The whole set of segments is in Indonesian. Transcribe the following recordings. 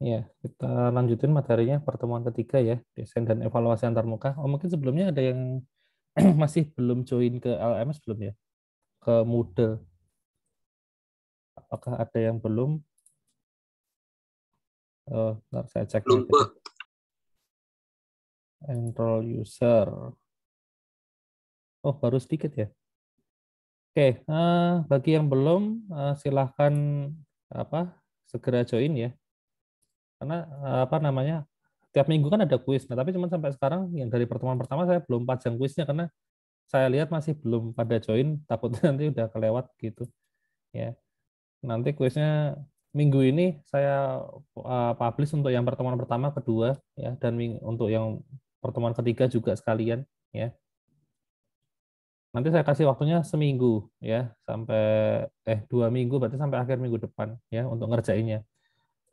Ya, kita lanjutin materinya pertemuan ketiga ya, desain dan evaluasi antarmuka. Oh, mungkin sebelumnya ada yang masih belum join ke LMS belum ya? Ke Moodle. Apakah ada yang belum? Ntar saya cek Belum, aja deh. Pak. Enroll user. Oh, baru sedikit ya. Oke, bagi yang belum, silahkan apa segera join ya. Karena apa namanya, tiap minggu kan ada kuis. Nah, tapi cuma sampai sekarang yang dari pertemuan pertama saya belum pajang kuisnya karena saya lihat masih belum pada join, takutnya nanti udah kelewat gitu ya. Nanti kuisnya minggu ini saya publish untuk yang pertemuan pertama, kedua ya, dan untuk yang pertemuan ketiga juga sekalian ya. Nanti saya kasih waktunya seminggu ya, sampai 2 minggu, berarti sampai akhir minggu depan ya untuk ngerjainnya.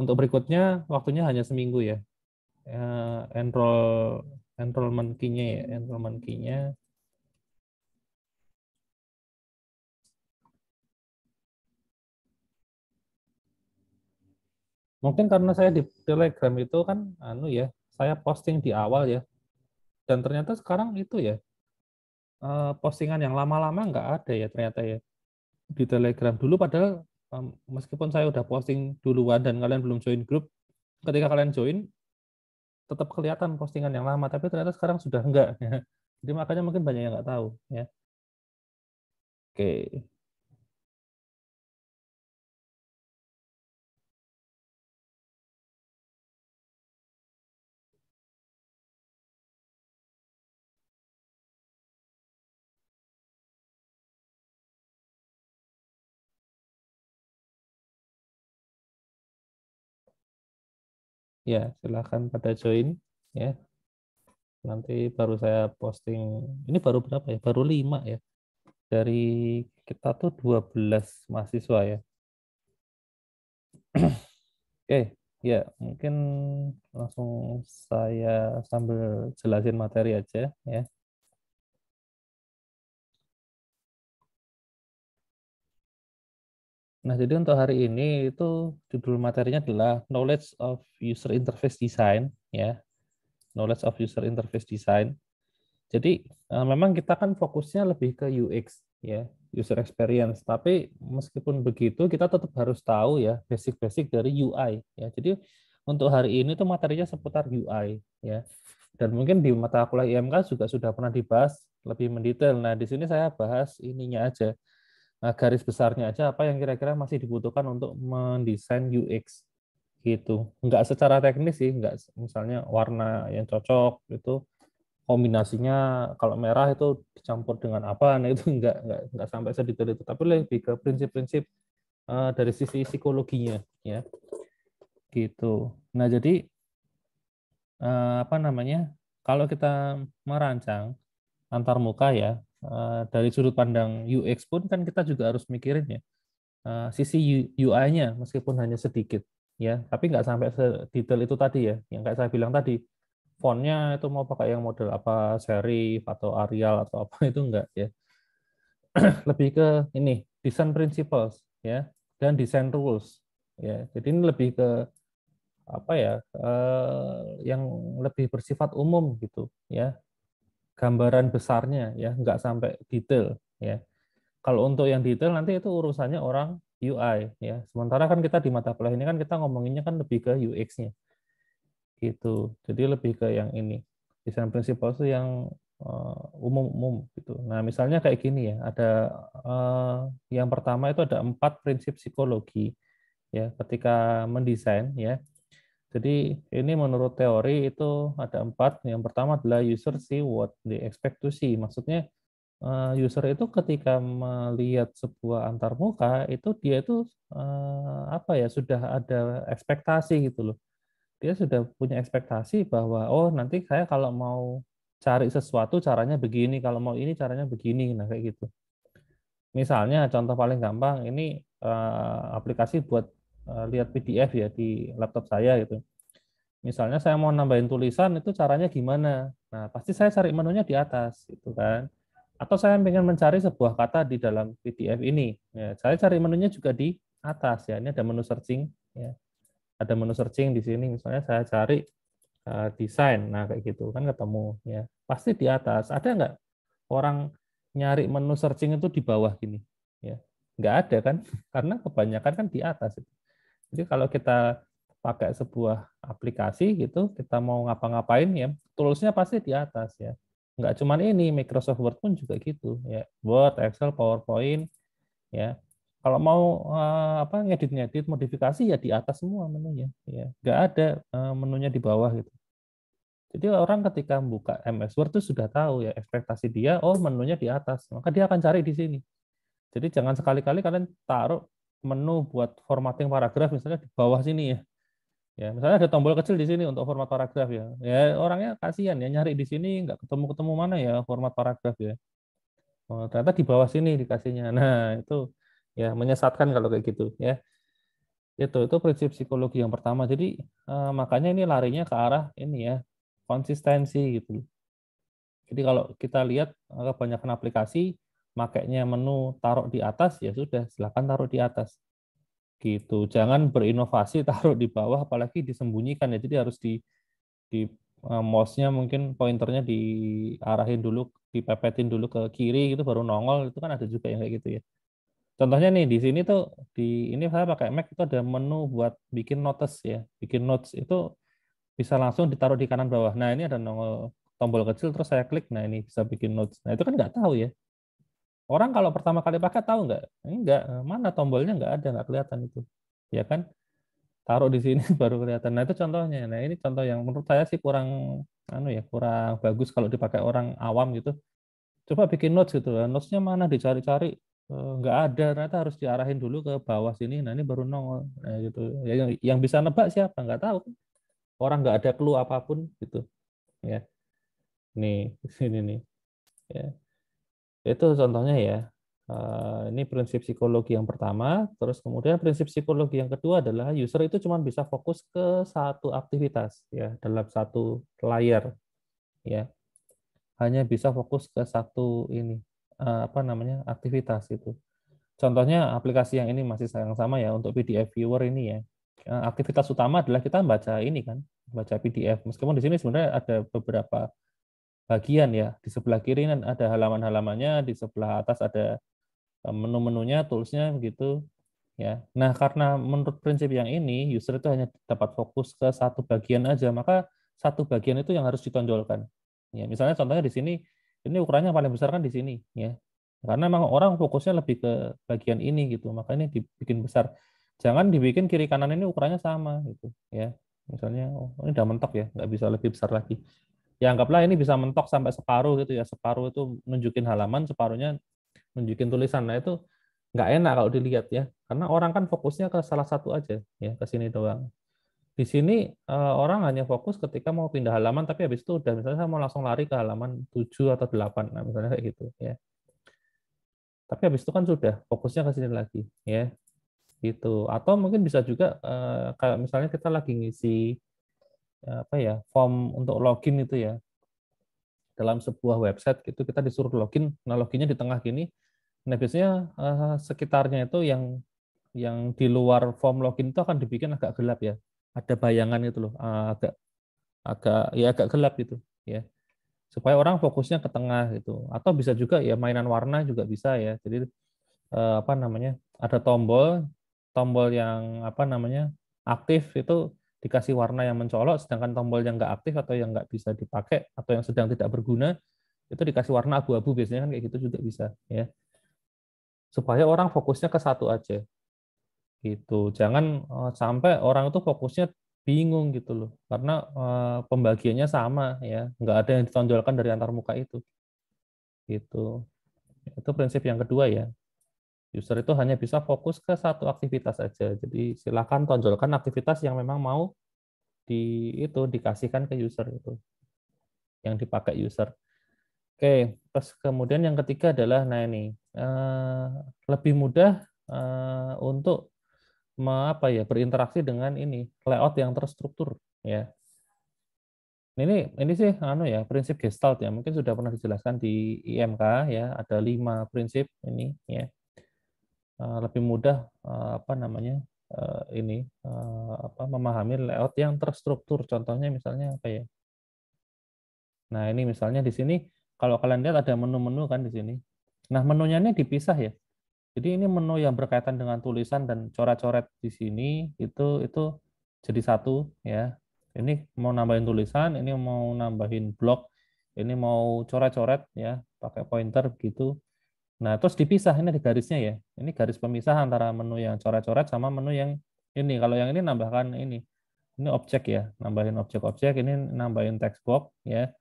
Untuk berikutnya waktunya hanya seminggu ya. Enrollment key-nya ya, enrollment key-nya. Mungkin karena saya di Telegram itu kan ya, saya posting di awal ya. Dan ternyata sekarang itu ya, postingan yang lama-lama nggak ada ya ternyata ya di Telegram dulu, padahal meskipun saya udah posting duluan dan kalian belum join grup, ketika kalian join tetap kelihatan postingan yang lama, tapi ternyata sekarang sudah enggak. Jadi makanya mungkin banyak yang nggak tahu ya. Oke, ya silahkan pada join ya. Nanti baru saya posting. Ini baru berapa ya? Baru 5 ya. Dari kita tuh 12 mahasiswa ya. Oke, ya mungkin langsung saya sambil jelasin materi aja ya. Nah, jadi untuk hari ini itu judul materinya adalah Knowledge of User Interface Design ya. Knowledge of User Interface Design. Jadi memang kita kan fokusnya lebih ke UX ya, user experience. Tapi meskipun begitu kita tetap harus tahu ya basic-basic dari UI ya. Jadi untuk hari ini tuh materinya seputar UI ya. Dan mungkin di mata kuliah IMK juga sudah pernah dibahas lebih mendetail. Nah, di sini saya bahas ininya aja. Nah, garis besarnya aja apa yang kira-kira masih dibutuhkan untuk mendesain UX gitu. Enggak secara teknis sih, enggak misalnya warna yang cocok itu kombinasinya kalau merah itu dicampur dengan apa, nah itu enggak sampai sedetail itu, tapi lebih ke prinsip-prinsip dari sisi psikologinya ya gitu. Nah, jadi apa namanya, kalau kita merancang antar muka ya, dari sudut pandang UX pun kan kita juga harus mikirin ya sisi UI-nya meskipun hanya sedikit ya, tapi nggak sampai sedetail itu tadi ya, yang kayak saya bilang tadi, fontnya itu mau pakai yang model apa, serif atau Arial atau apa itu enggak ya. Lebih ke ini design principles ya dan design rules ya. Jadi ini lebih ke apa ya, yang lebih bersifat umum gitu ya, gambaran besarnya ya, nggak sampai detail ya. Kalau untuk yang detail nanti itu urusannya orang UI ya. Sementara kan kita di mata kuliah ini kan kita ngomonginnya kan lebih ke UX-nya gitu. Jadi lebih ke yang ini. Design principles itu yang umum-umum gitu. Nah, misalnya kayak gini ya, ada yang pertama itu ada 4 prinsip psikologi ya ketika mendesain ya. Jadi ini menurut teori itu ada 4. Yang pertama adalah user see what they expect to see. Maksudnya user itu ketika melihat sebuah antarmuka itu dia itu apa ya, sudah ada ekspektasi gitu loh. Dia sudah punya ekspektasi bahwa oh nanti saya kalau mau cari sesuatu caranya begini, kalau mau ini caranya begini, nah kayak gitu. Misalnya contoh paling gampang ini aplikasi buat lihat PDF ya di laptop saya gitu. Misalnya saya mau nambahin tulisan itu caranya gimana? Nah, pasti saya cari menunya di atas gitu kan. Atau saya ingin mencari sebuah kata di dalam PDF ini. Ya, saya cari menunya juga di atas ya. Ini ada menu searching ya. ada menu searching di sini, misalnya saya cari desain, nah kayak gitu kan ketemu ya, pasti di atas. Ada nggak orang nyari menu searching itu di bawah gini? Ya, nggak ada kan? Karena kebanyakan kan di atas. Jadi kalau kita pakai sebuah aplikasi gitu, kita mau ngapa-ngapain ya, toolsnya pasti di atas ya. Nggak cuma ini, Microsoft Word pun juga gitu ya. Word, Excel, PowerPoint ya. Kalau mau apa ngedit-ngedit modifikasi ya di atas semua menunya ya. Nggak ada menunya di bawah gitu. Jadi orang ketika buka MS Word itu sudah tahu ya ekspektasi dia, oh menunya di atas, maka dia akan cari di sini. Jadi jangan sekali-kali kalian taruh menu buat formatting paragraf misalnya di bawah sini ya. Ya, misalnya ada tombol kecil di sini untuk format paragraf ya. Ya orangnya kasihan ya nyari di sini nggak ketemu-ketemu mana ya format paragraf ya. Oh, ternyata di bawah sini dikasihnya. Nah, itu ya menyesatkan kalau kayak gitu ya. Itu prinsip psikologi yang pertama. Jadi makanya ini larinya ke arah ini ya, konsistensi gitu. Jadi kalau kita lihat kebanyakan aplikasi makainya menu taruh di atas ya sudah silakan taruh di atas. Gitu. Jangan berinovasi taruh di bawah apalagi disembunyikan ya. Jadi harus di mouse-nya mungkin pointernya diarahin dulu, dipepetin dulu ke kiri gitu baru nongol, itu kan ada juga yang kayak gitu ya. Contohnya nih di sini tuh di ini saya pakai Mac itu ada menu buat bikin notes ya. Bikin notes itu bisa langsung ditaruh di kanan bawah. Nah, ini ada nongol tombol kecil terus saya klik, nah ini bisa bikin notes. Nah, itu kan nggak tahu ya. Orang kalau pertama kali pakai tahu nggak? Enggak, mana tombolnya nggak ada, nggak kelihatan itu. Ya kan? Taruh di sini baru kelihatan. Nah, itu contohnya. Nah, ini contoh yang menurut saya sih kurang kurang bagus kalau dipakai orang awam gitu. Coba bikin notes gitu. Notes-nya mana dicari-cari nggak ada, ternyata harus diarahin dulu ke bawah sini. Nah, ini baru nongol. Nah, gitu. Ya, yang bisa nebak siapa? Nggak tahu. Orang nggak ada clue apapun gitu. Ya. Nih, di sini nih. Ya. Itu contohnya ya. Ini prinsip psikologi yang pertama. Terus kemudian prinsip psikologi yang kedua adalah user itu cuma bisa fokus ke satu aktivitas ya dalam satu layar ya. Hanya bisa fokus ke satu ini aktivitas itu. Contohnya aplikasi yang ini masih sayang sama ya untuk PDF viewer ini ya. Aktivitas utama adalah kita baca ini kan, baca PDF. Meskipun di sini sebenarnya ada beberapa bagian ya. Di sebelah kiri ada halaman-halamannya, di sebelah atas ada menu-menunya, toolsnya begitu ya. Nah, karena menurut prinsip yang ini, user itu hanya dapat fokus ke satu bagian aja, maka satu bagian itu yang harus ditonjolkan. Ya, misalnya contohnya di sini, ini ukurannya paling besar kan di sini ya. Karena memang orang fokusnya lebih ke bagian ini gitu, maka ini dibikin besar. Jangan dibikin kiri kanan ini ukurannya sama gitu ya. Misalnya, oh, ini udah mentok ya, nggak bisa lebih besar lagi. Ya anggaplah ini bisa mentok sampai separuh gitu ya, separuh itu nunjukin halaman, separuhnya nunjukin tulisan. Nah itu nggak enak kalau dilihat ya, karena orang kan fokusnya ke salah satu aja ya, ke sini doang. Di sini orang hanya fokus ketika mau pindah halaman, tapi habis itu udah misalnya saya mau langsung lari ke halaman 7 atau 8, nah misalnya kayak gitu ya. Tapi habis itu kan sudah fokusnya ke sini lagi ya, gitu. Atau mungkin bisa juga kayak misalnya kita lagi ngisi form untuk login itu ya dalam sebuah website gitu, kita disuruh login, nah loginnya di tengah gini. Nah, biasanya sekitarnya itu yang di luar form login itu akan dibikin agak gelap ya. Ada bayangan itu loh, agak agak ya agak gelap gitu ya. Supaya orang fokusnya ke tengah gitu. Atau bisa juga ya mainan warna juga bisa ya. Jadi ada tombol tombol yang aktif itu dikasih warna yang mencolok, sedangkan tombol yang nggak aktif atau yang nggak bisa dipakai atau yang sedang tidak berguna itu dikasih warna abu-abu, biasanya kan kayak gitu juga bisa ya, supaya orang fokusnya ke satu aja gitu. Jangan sampai orang itu fokusnya bingung gitu loh, karena pembagiannya sama ya, nggak ada yang ditonjolkan dari antar muka itu gitu. Itu prinsip yang kedua ya. User itu hanya bisa fokus ke satu aktivitas saja. Jadi silakan tonjolkan aktivitas yang memang mau dikasihkan ke user itu, yang dipakai user. Oke, terus kemudian yang ketiga adalah nah ini lebih mudah untuk berinteraksi dengan ini layout yang terstruktur ya. Ini sih prinsip Gestalt ya, mungkin sudah pernah dijelaskan di IMK ya, ada 5 prinsip ini ya. Lebih mudah memahami layout yang terstruktur. Contohnya misalnya apa ya? Nah, ini misalnya di sini kalau kalian lihat ada menu-menu kan di sini. Nah, menunya ini dipisah ya. Jadi ini menu yang berkaitan dengan tulisan dan coret-coret di sini itu jadi satu ya. Ini mau nambahin tulisan, ini mau nambahin blok, ini mau coret-coret ya, pakai pointer gitu. Nah, terus dipisah ini di garisnya ya. Ini garis pemisah antara menu yang coret-coret sama menu yang ini. Kalau yang ini nambahkan ini. Ini objek ya, nambahin objek-objek, ini nambahin text box ya.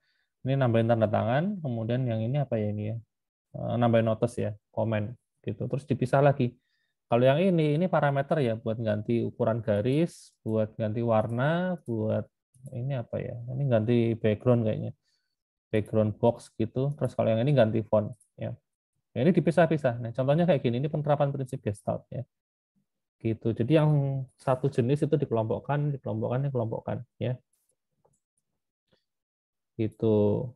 Ini nambahin tanda tangan, kemudian yang ini apa ya ini ya? Nambahin notice ya, komen gitu. Terus dipisah lagi. Kalau yang ini parameter ya buat ganti ukuran garis, buat ganti warna, buat ini apa ya? Ini ganti background kayaknya. Background box gitu. Terus kalau yang ini ganti font ya. Nah, ini dipisah-pisah. Nah, contohnya kayak gini, ini penerapan prinsip Gestalt ya. Gitu. Jadi yang satu jenis itu dikelompokkan, dikelompokkan ya. Gitu.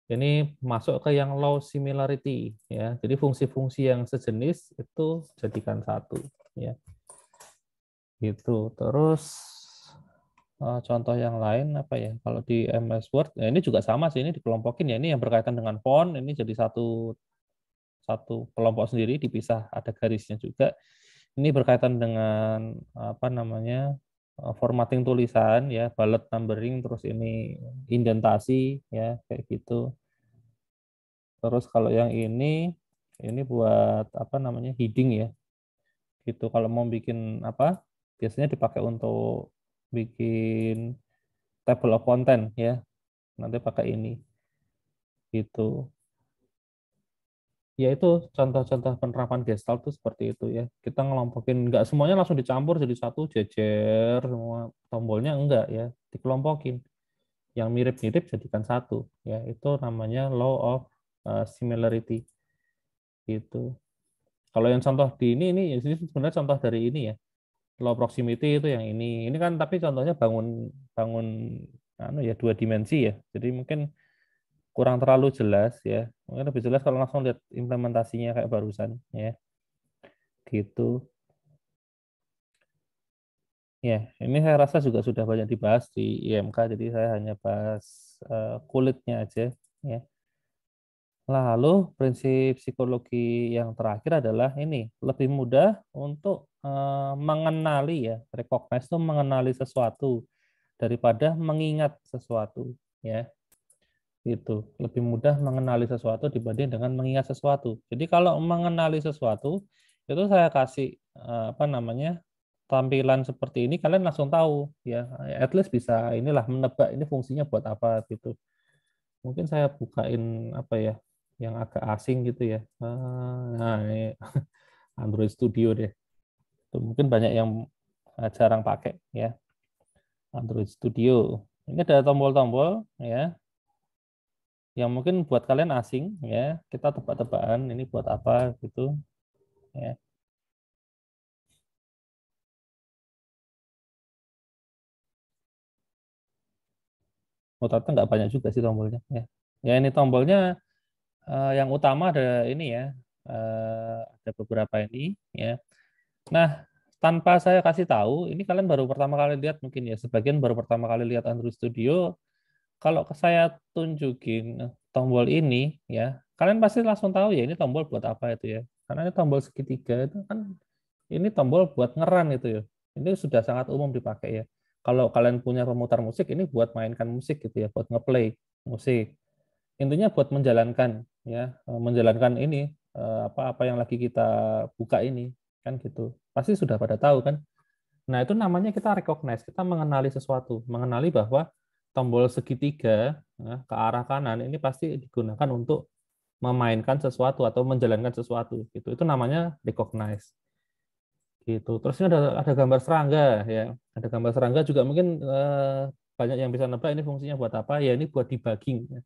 Ini masuk ke yang low similarity ya. Jadi fungsi-fungsi yang sejenis itu jadikan satu ya. Gitu. Terus contoh yang lain apa ya? Kalau di MS Word, ya ini juga sama sih, ini dikelompokin ya. Ini yang berkaitan dengan font, ini jadi satu satu kelompok sendiri, dipisah, ada garisnya juga. Ini berkaitan dengan apa namanya? Formatting tulisan ya, bullet numbering, terus ini indentasi ya, kayak gitu. Terus kalau yang ini buat apa namanya heading ya, gitu. Kalau mau bikin apa, biasanya dipakai untuk bikin table of content ya. Nanti pakai ini, gitu. Ya itu contoh-contoh penerapan Gestalt tuh seperti itu ya. Kita ngelompokin, nggak semuanya langsung dicampur jadi satu jejer semua tombolnya enggak ya, dikelompokin. Yang mirip-mirip jadikan satu ya. Itu namanya law of similarity gitu. Kalau yang contoh di ini sebenarnya contoh dari ini ya. Low proximity itu yang ini. Ini kan tapi contohnya bangun bangun anu ya dua dimensi ya. Jadi mungkin kurang terlalu jelas ya. Mungkin lebih jelas kalau langsung lihat implementasinya kayak barusan ya. Gitu. Ya, ini saya rasa juga sudah banyak dibahas di IMK, jadi saya hanya bahas kulitnya aja ya. Lalu prinsip psikologi yang terakhir adalah ini, lebih mudah untuk mengenali ya, recognize itu mengenali sesuatu daripada mengingat sesuatu ya. Itu lebih mudah mengenali sesuatu dibanding dengan mengingat sesuatu. Jadi kalau mengenali sesuatu itu saya kasih apa namanya? Tampilan seperti ini kalian langsung tahu ya, at least bisa inilah menebak ini fungsinya buat apa gitu. Mungkin saya bukain apa ya yang agak asing gitu ya. Nah, ini Android Studio deh. Tuh, mungkin banyak yang jarang pakai ya. Android Studio. Ini ada tombol-tombol ya yang mungkin buat kalian asing ya. Kita tebak-tebakan ini buat apa gitu ya. Oh, ternyata nggak banyak juga sih tombolnya ya. Ya ini tombolnya yang utama ada ini ya. Ada beberapa ini ya. Nah, tanpa saya kasih tahu, ini kalian baru pertama kali lihat mungkin ya, sebagian baru pertama kali lihat Android Studio. Kalau saya tunjukin tombol ini ya, kalian pasti langsung tahu ya ini tombol buat apa itu ya. Karena ini tombol segitiga itu kan ini tombol buat ngeran itu ya. Ini sudah sangat umum dipakai ya. Kalau kalian punya pemutar musik ini buat mainkan musik gitu ya, buat ngeplay musik. Intinya buat menjalankan ya, menjalankan ini apa-apa yang lagi kita buka ini kan gitu. Pasti sudah pada tahu kan. Nah, itu namanya kita recognize, kita mengenali sesuatu, mengenali bahwa tombol segitiga ya, ke arah kanan ini pasti digunakan untuk memainkan sesuatu atau menjalankan sesuatu gitu. Itu namanya recognize. Gitu. Terus ini ada gambar serangga ya. Ada gambar serangga juga mungkin banyak yang bisa nebak ini fungsinya buat apa? Ya ini buat debugging. Ya.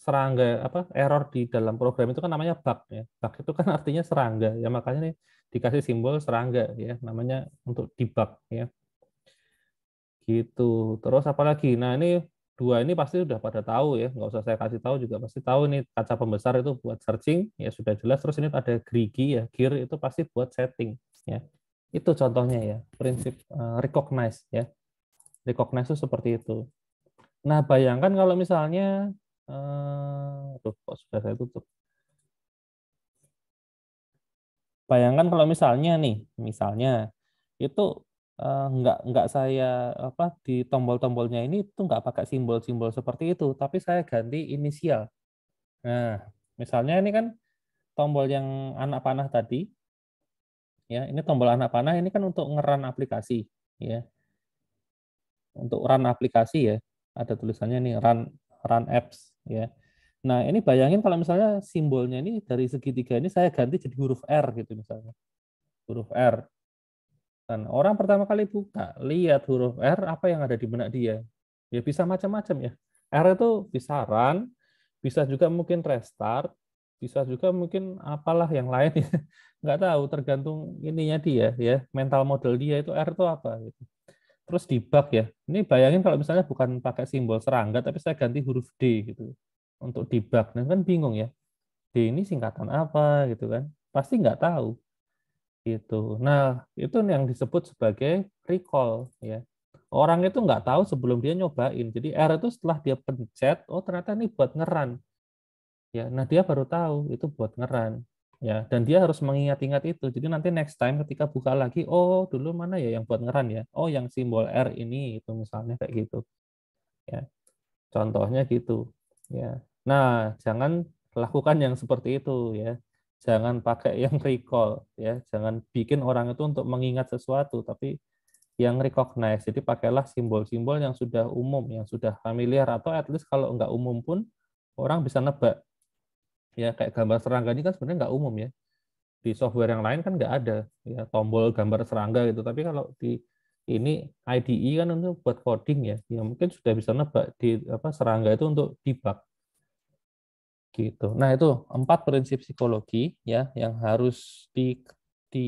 Serangga apa error di dalam program itu kan namanya bug ya. Bug itu kan artinya serangga ya, makanya nih dikasih simbol serangga ya, namanya untuk debug ya. Gitu. Terus apalagi? Nah, ini dua ini pasti sudah pada tahu ya, nggak usah saya kasih tahu juga pasti tahu nih, kaca pembesar itu buat searching ya sudah jelas. Terus ini ada gerigi ya, gear itu pasti buat setting ya. Itu contohnya ya, prinsip recognize ya. Recognize itu seperti itu. Nah, bayangkan kalau misalnya kok sudah saya tutup. Bayangkan kalau misalnya itu nggak saya apa di tombol-tombolnya ini itu nggak pakai simbol-simbol seperti itu, tapi saya ganti inisial. Nah, misalnya ini kan tombol yang anak panah tadi, ya ini tombol anak panah ini kan untuk ngeran aplikasi, ya untuk run aplikasi ya, ada tulisannya nih run apps, ya. Nah ini bayangin kalau misalnya simbolnya ini dari segitiga ini saya ganti jadi huruf R gitu misalnya, huruf R. Dan orang pertama kali buka, lihat huruf R, apa yang ada di benak dia? Ya bisa macam-macam ya. R itu bisa run, bisa juga mungkin restart, bisa juga mungkin apalah yang lain ya. Nggak tahu, tergantung ininya dia ya, mental model dia itu R itu apa gitu. Terus debug ya. Ini bayangin kalau misalnya bukan pakai simbol serangga, tapi saya ganti huruf D gitu untuk debug. Nah kan bingung ya. D ini singkatan apa gitu kan? Pasti nggak tahu gitu. Nah, itu yang disebut sebagai recall ya. Orang itu nggak tahu sebelum dia nyobain. Jadi R itu setelah dia pencet, oh ternyata ini buat ngeran. Ya, nah dia baru tahu itu buat ngeran. Ya, dan dia harus mengingat-ingat itu. Jadi nanti next time ketika buka lagi, oh dulu mana ya yang buat ngeran ya? Oh, yang simbol R ini itu misalnya kayak gitu. Ya, contohnya gitu. Ya. Nah, jangan lakukan yang seperti itu ya. Jangan pakai yang recall ya. Jangan bikin orang itu untuk mengingat sesuatu, tapi yang recognize. Jadi pakailah simbol-simbol yang sudah umum, yang sudah familiar, atau at least kalau nggak umum pun orang bisa nebak. Ya kayak gambar serangga ini kan sebenarnya nggak umum ya. Di software yang lain kan nggak ada ya tombol gambar serangga gitu. Tapi kalau di ini IDE kan untuk buat coding ya, ya mungkin sudah bisa nebak di apa serangga itu untuk debug gitu. Nah itu 4 prinsip psikologi ya yang harus di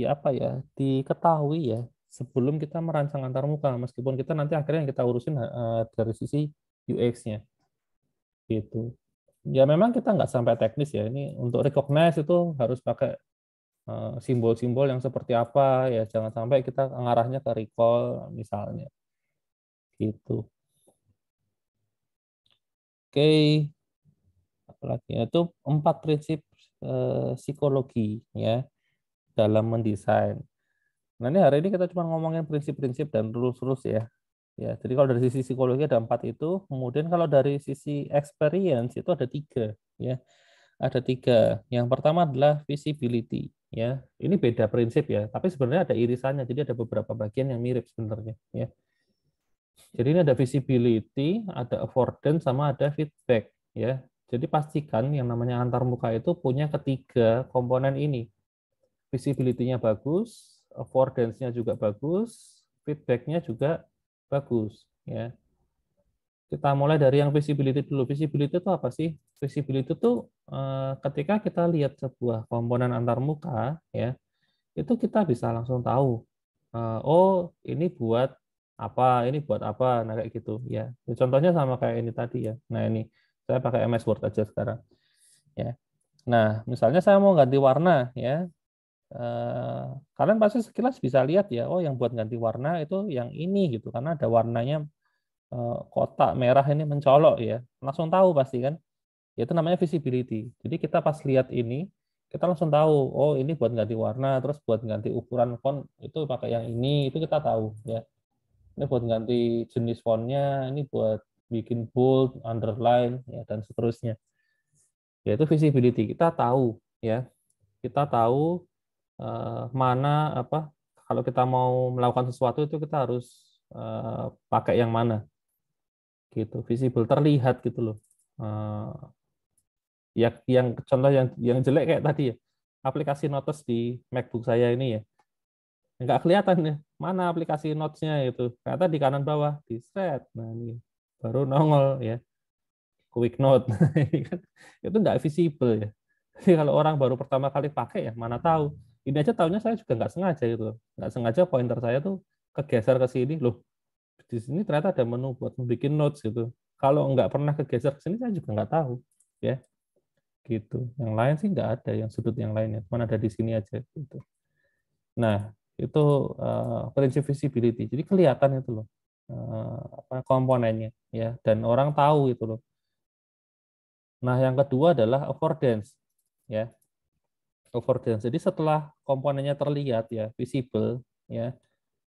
apa ya diketahui ya sebelum kita merancang antarmuka, meskipun kita nanti akhirnya yang kita urusin dari sisi UX-nya gitu. Ya memang kita nggak sampai teknis ya. Ini untuk recognize itu harus pakai simbol-simbol yang seperti apa ya. Jangan sampai kita ngarahnya ke recall misalnya gitu. Oke, apalagi itu 4 prinsip psikologi ya dalam mendesain. Nah ini hari ini kita cuma ngomongin prinsip-prinsip dan rules-rules ya. Ya, jadi kalau dari sisi psikologi ada 4 itu, kemudian kalau dari sisi experience itu ada 3 ya. Ada 3. Yang pertama adalah visibility ya. Ini beda prinsip ya, tapi sebenarnya ada irisannya. Jadi ada beberapa bagian yang mirip sebenarnya ya. Jadi ini ada visibility, ada affordance sama ada feedback ya. Jadi pastikan yang namanya antarmuka itu punya ketiga komponen ini. Visibility-nya bagus, affordance-nya juga bagus, feedback-nya juga bagus ya. Kita mulai dari yang visibility dulu. Visibility itu apa sih? Visibility itu ketika kita lihat sebuah komponen antarmuka ya, itu kita bisa langsung tahu oh ini buat apa, ini buat apa, nah kayak gitu ya. Contohnya sama kayak ini tadi ya. Nah ini saya pakai MS Word aja sekarang ya. Nah misalnya saya mau ganti warna ya, kalian pasti sekilas bisa lihat ya, oh yang buat ganti warna itu yang ini gitu, karena ada warnanya kotak merah ini mencolok ya, langsung tahu pasti kan. Itu namanya visibility. Jadi kita pas lihat ini, kita langsung tahu, oh ini buat ganti warna, terus buat ganti ukuran font itu pakai yang ini, itu kita tahu ya. Ini buat ganti jenis fontnya, ini buat bikin bold, underline, ya dan seterusnya. Yaitu visibility. Kita tahu ya, kita tahu mana apa kalau kita mau melakukan sesuatu itu kita harus pakai yang mana gitu, visible terlihat gitu loh. Ya yang contoh yang jelek kayak tadi ya, aplikasi notes di MacBook saya ini ya, nggak kelihatan ya mana aplikasi notes-nya itu, ternyata di kanan bawah di set, nah ini baru nongol ya, quick note. Ini kan itu nggak visible ya. Jadi kalau orang baru pertama kali pakai ya mana tahu, ini aja tahunya saya juga nggak sengaja gitu, nggak sengaja pointer saya tuh kegeser ke sini loh, di sini ternyata ada menu buat bikin notes gitu. Kalau nggak pernah kegeser ke sini saya juga nggak tahu ya gitu. Yang lain sih nggak ada, yang sudut yang lainnya cuma ada di sini aja gitu. Nah Itu prinsip visibility. Jadi kelihatan itu loh apa komponennya ya, dan orang tahu itu loh. Nah, yang kedua adalah affordance ya. Affordance. Jadi setelah komponennya terlihat ya, visible ya.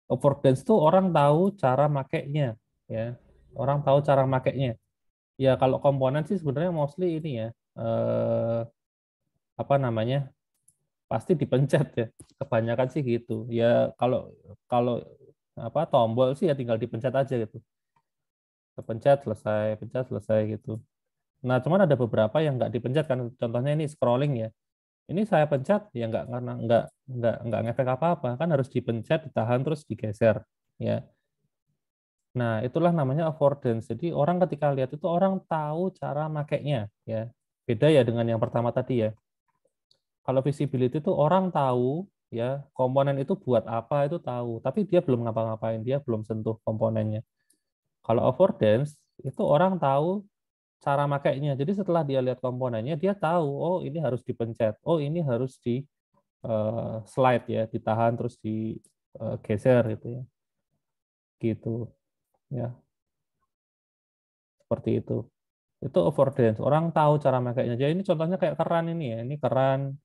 Affordance itu orang tahu cara makainya ya. Orang tahu cara makainya. Ya kalau komponen sih sebenarnya mostly ini ya apa namanya? Pasti dipencet ya. Kebanyakan sih gitu. Ya kalau kalau apa tombol sih ya tinggal dipencet aja gitu. Pencet selesai gitu. Nah, cuman ada beberapa yang nggak dipencet kan. Contohnya ini scrolling ya. Ini saya pencet ya nggak karena nggak ngefek apa-apa kan harus dipencet, ditahan terus digeser ya. Nah, itulah namanya affordance. Jadi orang ketika lihat itu orang tahu cara makainya ya. Beda ya dengan yang pertama tadi ya. Kalau visibility itu orang tahu ya komponen itu buat apa itu tahu, tapi dia belum ngapa-ngapain, dia belum sentuh komponennya. Kalau affordance itu orang tahu cara makainya. Jadi setelah dia lihat komponennya, dia tahu oh ini harus dipencet, oh ini harus di slide ya, ditahan terus digeser gitu ya. Gitu ya, seperti itu. Itu affordance. Orang tahu cara makainya. Jadi ini contohnya kayak keran ini ya. Ini keran.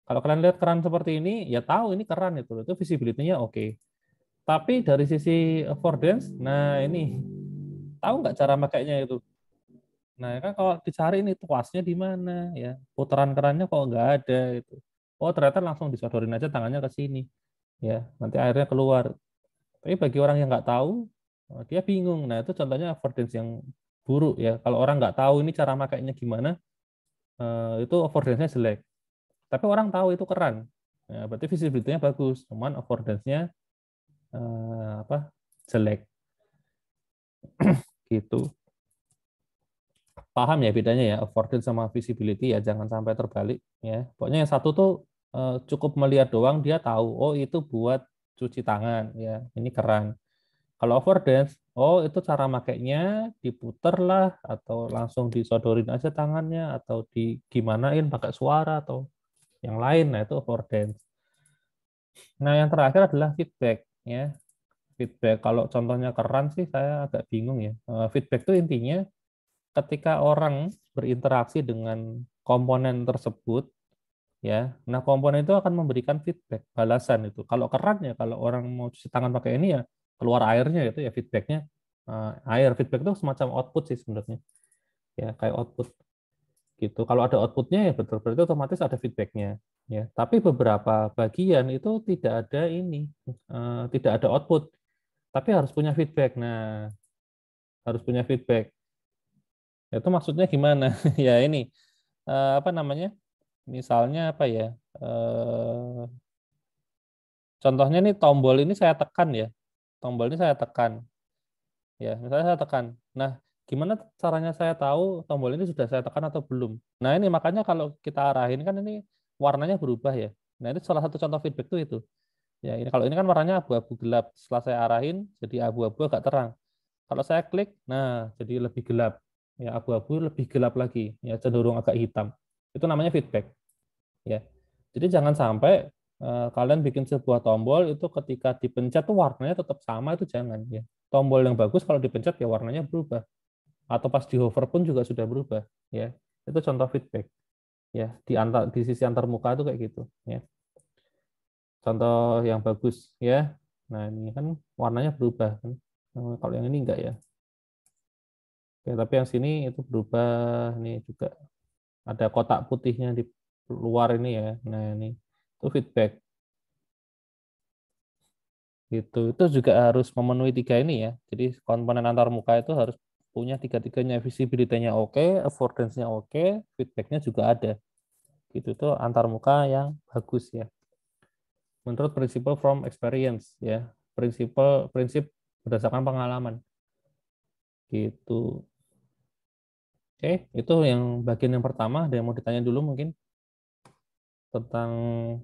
Kalau kalian lihat keran seperti ini, ya tahu ini keran itu. Itu visibility-nya oke. Tapi dari sisi affordance, nah ini tahu nggak cara makainya itu? Nah kan kalau dicari ini tuasnya di mana ya, putaran kerannya kok nggak ada itu. Oh ternyata langsung disodorin aja tangannya ke sini ya, nanti airnya keluar. Tapi bagi orang yang nggak tahu, dia bingung. Nah itu contohnya affordance yang buruk ya. Kalau orang nggak tahu ini cara makainya gimana, itu affordance-nya jelek. Tapi orang tahu itu keran. Ya, berarti visibility-nya bagus, cuman affordance-nya apa jelek gitu. Paham ya bedanya ya affordance sama visibility ya, jangan sampai terbalik ya. Pokoknya yang satu tuh cukup melihat doang dia tahu oh itu buat cuci tangan ya, ini keran. Kalau affordance, oh itu cara makainya diputer lah atau langsung disodorin aja tangannya atau digimanain pakai suara atau yang lain. Nah itu affordance. Nah yang terakhir adalah feedback ya. Feedback kalau contohnya keran sih saya agak bingung ya. Feedback itu intinya ketika orang berinteraksi dengan komponen tersebut ya, nah komponen itu akan memberikan feedback balasan itu. Kalau keran ya, kalau orang mau cuci tangan pakai ini ya keluar airnya itu ya feedbacknya air. Feedback itu semacam output sih sebenarnya ya, kayak output gitu. Kalau ada outputnya ya betul berarti otomatis ada feedbacknya ya. Tapi beberapa bagian itu tidak ada ini, tidak ada output, tapi harus punya feedback. Nah harus punya feedback. Itu maksudnya gimana? Ya ini apa namanya? Misalnya apa ya? Eh, contohnya nih tombol ini saya tekan ya. Tombol ini saya tekan. Ya, misalnya saya tekan. Nah, gimana caranya saya tahu tombol ini sudah saya tekan atau belum? Nah, ini makanya kalau kita arahin kan ini warnanya berubah ya. Nah, itu salah satu contoh feedback tuh itu. Ya, ini kalau ini kan warnanya abu-abu gelap. Setelah saya arahin jadi abu-abu agak terang. Kalau saya klik, nah jadi lebih gelap. Ya, abu-abu lebih gelap lagi. Ya, cenderung agak hitam. Itu namanya feedback. Ya. Jadi jangan sampai kalian bikin sebuah tombol itu ketika dipencet tuh warnanya tetap sama, itu jangan ya. Tombol yang bagus kalau dipencet ya warnanya berubah atau pas di hover pun juga sudah berubah ya. Itu contoh feedback ya, di sisi antar muka itu kayak gitu ya. Contoh yang bagus ya. Nah, ini kan warnanya berubah kan. Kalau yang ini enggak ya. Oke, tapi yang sini itu berubah nih juga ada kotak putihnya di luar ini ya. Nah, ini itu feedback gitu. Itu juga harus memenuhi tiga ini ya. Jadi komponen antar muka itu harus punya tiga-tiganya. Visibility-nya oke, affordance-nya oke, feedback-nya juga ada. Gitu itu antar muka yang bagus ya. Menurut principle from experience ya. Prinsip berdasarkan pengalaman. Gitu. Oke, itu yang bagian yang pertama. Ada yang mau ditanya dulu mungkin tentang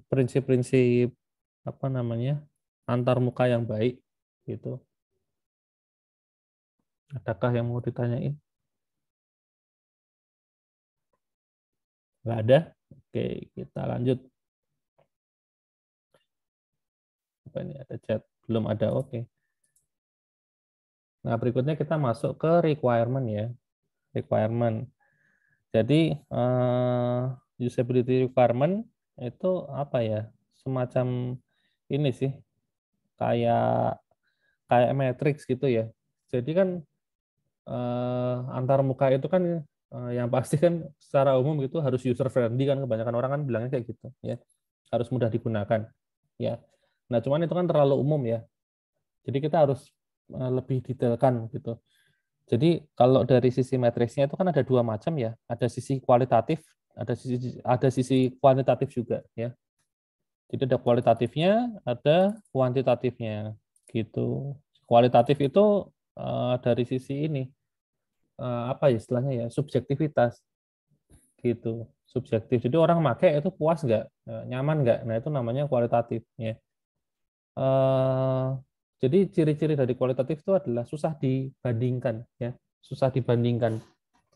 prinsip-prinsip apa namanya antar muka yang baik gitu. Adakah yang mau ditanyain? Nggak ada? Oke, kita lanjut. apa ini? Ada chat, belum ada. Oke. Nah, berikutnya kita masuk ke requirement ya. Requirement. Jadi usability requirement itu apa ya? Semacam ini sih, kayak matrix gitu ya. Jadi kan antar muka itu kan yang pasti kan secara umum itu harus user friendly kan, kebanyakan orang kan bilangnya kayak gitu ya. Harus mudah digunakan ya. Nah, cuman itu kan terlalu umum ya. Jadi kita harus lebih detailkan gitu. Jadi kalau dari sisi matriksnya itu kan ada dua macam ya, ada sisi kualitatif, ada sisi kuantitatif juga ya. Jadi ada kualitatifnya, ada kuantitatifnya gitu. Kualitatif itu dari sisi ini apa ya istilahnya ya, subjektivitas gitu, subjektif. Jadi orang pakai itu puas nggak, nyaman nggak, nah itu namanya kualitatif ya. Jadi ciri-ciri dari kualitatif itu adalah susah dibandingkan ya, susah dibandingkan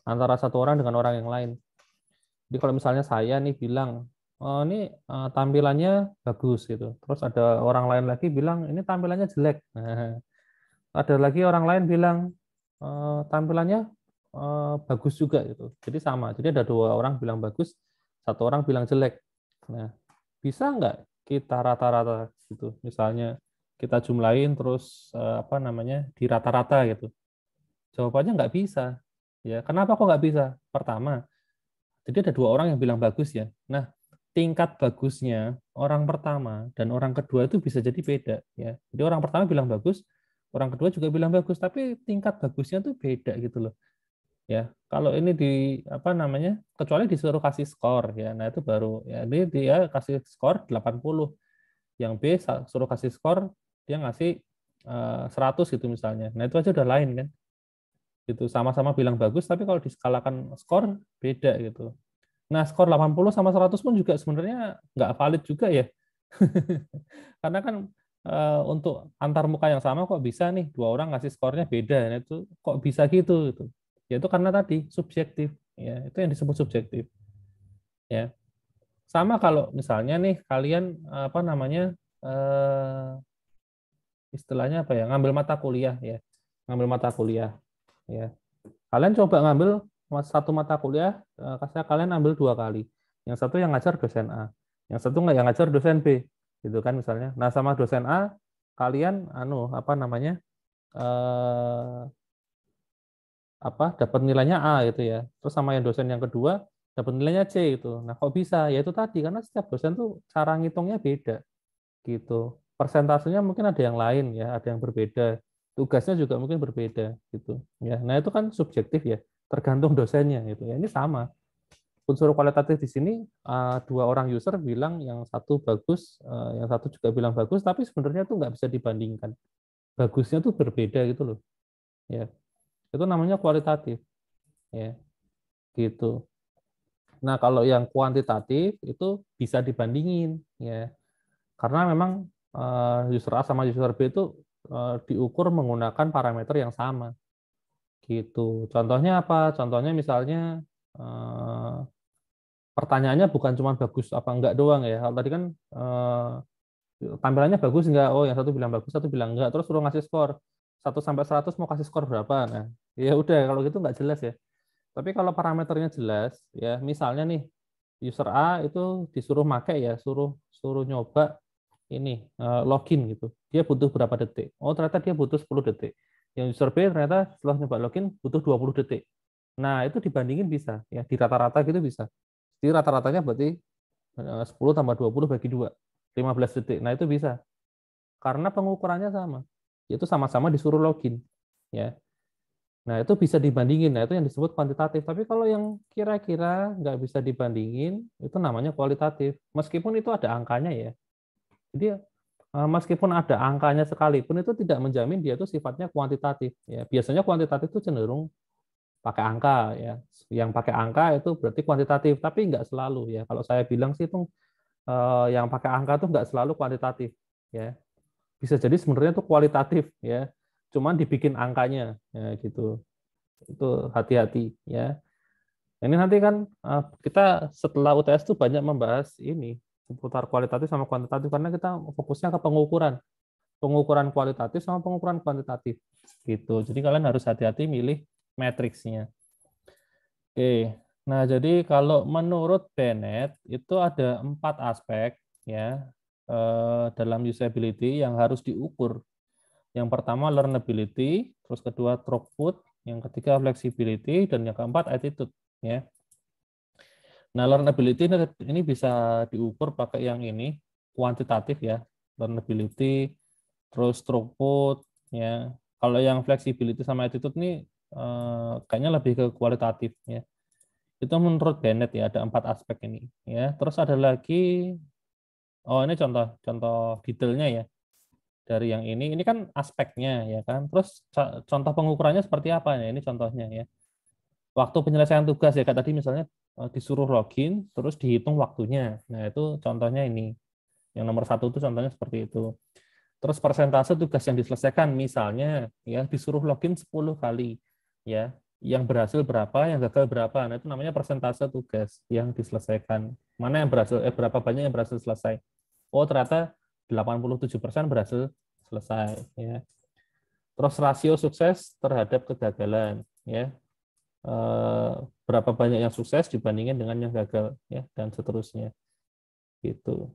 antara satu orang dengan orang yang lain. Jadi kalau misalnya saya nih bilang, oh, ini tampilannya bagus gitu, terus ada orang lain lagi bilang ini tampilannya jelek. Nah, ada lagi orang lain bilang tampilannya bagus juga gitu. Jadi sama. Jadi ada dua orang bilang bagus, satu orang bilang jelek. Nah, bisa nggak kita rata-rata gitu? Misalnya kita jumlahin terus apa namanya di rata-rata gitu. Jawabannya nggak bisa. Ya, kenapa kok nggak bisa? Pertama, jadi ada dua orang yang bilang bagus ya. Nah, tingkat bagusnya orang pertama dan orang kedua itu bisa jadi beda ya. Jadi orang pertama bilang bagus, orang kedua juga bilang bagus, tapi tingkat bagusnya tuh beda gitu loh. Ya, kalau ini di apa namanya? Kecuali disuruh kasih skor ya. Nah, itu baru ya dia kasih skor 80. Yang B suruh kasih skor dia ngasih 100 gitu misalnya. Nah, itu aja udah lain kan. Gitu, sama-sama bilang bagus tapi kalau diskalakan skor beda gitu. Nah, skor 80 sama 100 pun juga sebenarnya nggak valid juga ya. Karena kan untuk antar muka yang sama kok bisa nih dua orang ngasih skornya beda. Nah, itu kok bisa gitu gitu. Ya itu karena tadi subjektif ya, itu yang disebut subjektif. Ya. Sama kalau misalnya nih kalian apa namanya istilahnya apa ya? Ngambil mata kuliah ya. Ngambil mata kuliah ya. Kalian coba ngambil satu mata kuliah, kasih kalian ambil dua kali. Yang satu yang ngajar dosen A, yang satu nggak yang ngajar dosen B, gitu kan misalnya. Nah sama dosen A, kalian apa namanya apa dapat nilainya A gitu ya. Terus sama yang dosen yang kedua dapat nilainya C gitu. Nah kok bisa? Ya itu tadi karena setiap dosen tuh cara ngitungnya beda gitu. Persentasenya mungkin ada yang lain ya, ada yang berbeda. Tugasnya juga mungkin berbeda gitu. Ya, nah itu kan subjektif ya, tergantung dosennya gitu ya. Ini sama. Unsur kualitatif di sini dua orang user bilang yang satu bagus, yang satu juga bilang bagus, tapi sebenarnya itu nggak bisa dibandingkan. Bagusnya tuh berbeda gitu loh. Ya, itu namanya kualitatif. Ya, gitu. Nah, kalau yang kuantitatif itu bisa dibandingin ya. Karena memang user A sama user B itu diukur menggunakan parameter yang sama. Gitu. Contohnya apa? Contohnya misalnya pertanyaannya bukan cuma bagus apa enggak doang ya. Kalau tadi kan tampilannya bagus enggak? Oh, yang satu bilang bagus, satu bilang enggak. Terus suruh ngasih skor. 1 sampai 100 mau kasih skor berapa? Nah, ya udah kalau gitu enggak jelas ya. Tapi kalau parameternya jelas ya, misalnya nih user A itu disuruh make ya, suruh nyoba ini login gitu. Dia butuh berapa detik? Oh, ternyata dia butuh 10 detik. Yang user B ternyata setelah nyoba login butuh 20 detik. Nah, itu dibandingin bisa ya, di rata-rata gitu bisa. Jadi rata-ratanya berarti 10 tambah 20 bagi 2, 15 detik. Nah, itu bisa. Karena pengukurannya sama. Yaitu sama-sama disuruh login ya. Nah, itu bisa dibandingin. Nah, itu yang disebut kuantitatif. Tapi kalau yang kira-kira nggak bisa dibandingin, itu namanya kualitatif. Meskipun itu ada angkanya ya. Jadi meskipun ada angkanya sekalipun itu tidak menjamin dia itu sifatnya kuantitatif. Ya, biasanya kuantitatif itu cenderung pakai angka ya. Yang pakai angka itu berarti kuantitatif, tapi nggak selalu ya. Kalau saya bilang sih itu yang pakai angka itu nggak selalu kuantitatif ya. Bisa jadi sebenarnya itu kualitatif ya. Cuman dibikin angkanya ya gitu. Itu hati-hati ya. Ini nanti kan kita setelah UTS tuh banyak membahas ini seputar kualitatif sama kuantitatif karena kita fokusnya ke pengukuran kualitatif sama pengukuran kuantitatif gitu. Jadi kalian harus hati-hati milih matriksnya. Oke. Nah, jadi kalau menurut Bennett itu ada 4 aspek ya dalam usability yang harus diukur. Yang pertama learnability, terus kedua throughput, yang ketiga flexibility, dan yang keempat attitude ya. Nah, learnability ini bisa diukur pakai yang ini, kuantitatif ya, learnability, terus throughput, ya. Kalau yang flexibility sama attitude ini kayaknya lebih ke kualitatif ya. Itu menurut Bennett ya, ada 4 aspek ini ya. Terus ada lagi, oh ini contoh detailnya ya dari yang ini kan aspeknya ya kan. Terus contoh pengukurannya seperti apa ya? Ini contohnya ya. Waktu penyelesaian tugas ya kayak tadi misalnya disuruh login terus dihitung waktunya. Nah, itu contohnya ini. Yang nomor 1 itu contohnya seperti itu. Terus persentase tugas yang diselesaikan misalnya ya disuruh login 10 kali ya. Yang berhasil berapa, yang gagal berapa. Nah, itu namanya persentase tugas yang diselesaikan. Mana yang berhasil berapa banyak yang berhasil selesai. Oh, ternyata 87% berhasil selesai ya. Terus rasio sukses terhadap kegagalan ya. Berapa banyak yang sukses dibandingin dengan yang gagal ya, dan seterusnya gitu.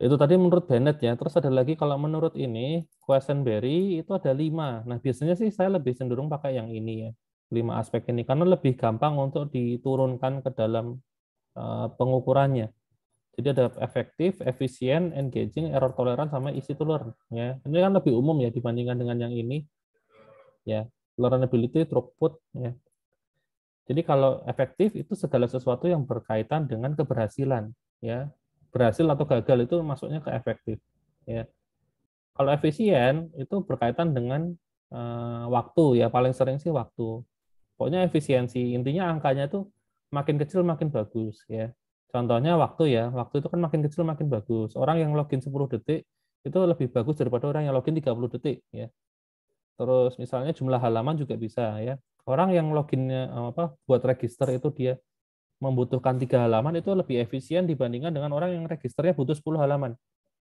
Itu tadi menurut Bennett ya. Terus ada lagi kalau menurut ini Questenberry itu ada 5. Nah, biasanya sih saya lebih cenderung pakai yang ini ya, 5 aspek ini karena lebih gampang untuk diturunkan ke dalam pengukurannya. Jadi ada efektif, efisien, engaging, error tolerant, sama easy to learn ya. Ini kan lebih umum ya dibandingkan dengan yang ini ya, learnability, throughput ya. Jadi kalau efektif itu segala sesuatu yang berkaitan dengan keberhasilan ya. Berhasil atau gagal itu masuknya ke efektif ya. Kalau efisien itu berkaitan dengan waktu ya, paling sering sih waktu. Pokoknya efisiensi, intinya angkanya itu makin kecil makin bagus ya. Contohnya waktu ya, waktu itu kan makin kecil makin bagus. Orang yang login 10 detik itu lebih bagus daripada orang yang login 30 detik ya. Terus misalnya jumlah halaman juga bisa ya. Orang yang loginnya buat register itu dia membutuhkan 3 halaman itu lebih efisien dibandingkan dengan orang yang registernya butuh 10 halaman.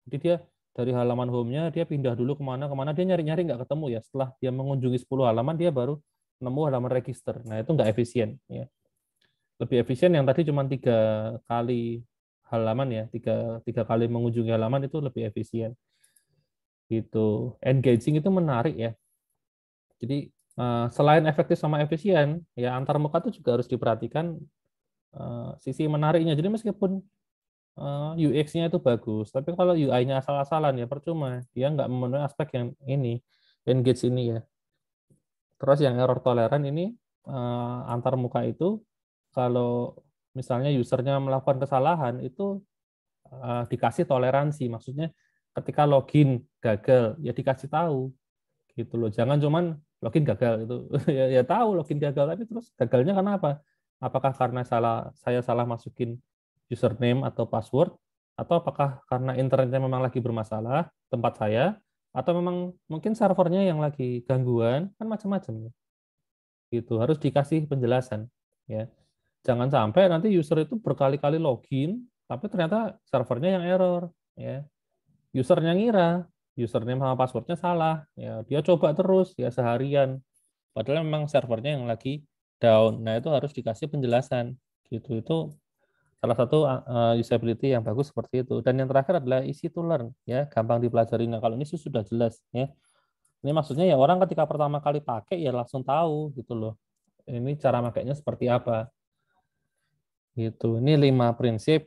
Jadi dia dari halaman home-nya dia pindah dulu kemana dia nyari-nyari nggak ketemu ya. Setelah dia mengunjungi 10 halaman dia baru nemu halaman register. Nah, itu nggak efisien ya. Lebih efisien yang tadi cuma 3 kali halaman ya, tiga kali mengunjungi halaman itu lebih efisien. Gitu. Engaging itu menarik ya. Jadi selain efektif sama efisien, ya antar muka itu juga harus diperhatikan sisi menariknya. Jadi meskipun UX-nya itu bagus, tapi kalau UI-nya asal-asalan ya percuma. Dia nggak memenuhi aspek yang ini, engage ini ya. Terus yang error tolerant ini antar muka itu kalau misalnya usernya melakukan kesalahan itu dikasih toleransi. Maksudnya ketika login gagal ya dikasih tahu gitu loh. Jangan cuman login gagal itu ya tahu login gagal tapi terus gagalnya kenapa? Apakah karena saya salah masukin username atau password, atau apakah karena internetnya memang lagi bermasalah tempat saya, atau memang mungkin servernya yang lagi gangguan, kan macam-macam gitu. Harus dikasih penjelasan ya. Jangan sampai nanti user itu berkali-kali login tapi ternyata servernya yang error ya. Usernya ngira username sama passwordnya salah ya, dia coba terus ya seharian padahal memang servernya yang lagi down. Nah, itu harus dikasih penjelasan gitu. Itu salah satu usability yang bagus seperti itu. Dan yang terakhir adalah easy to learn ya, gampang dipelajari. Nah, kalau ini sudah jelas ya. Ini maksudnya ya orang ketika pertama kali pakai ya langsung tahu gitu loh. Ini cara makainya seperti apa. Gitu. Ini 5 prinsip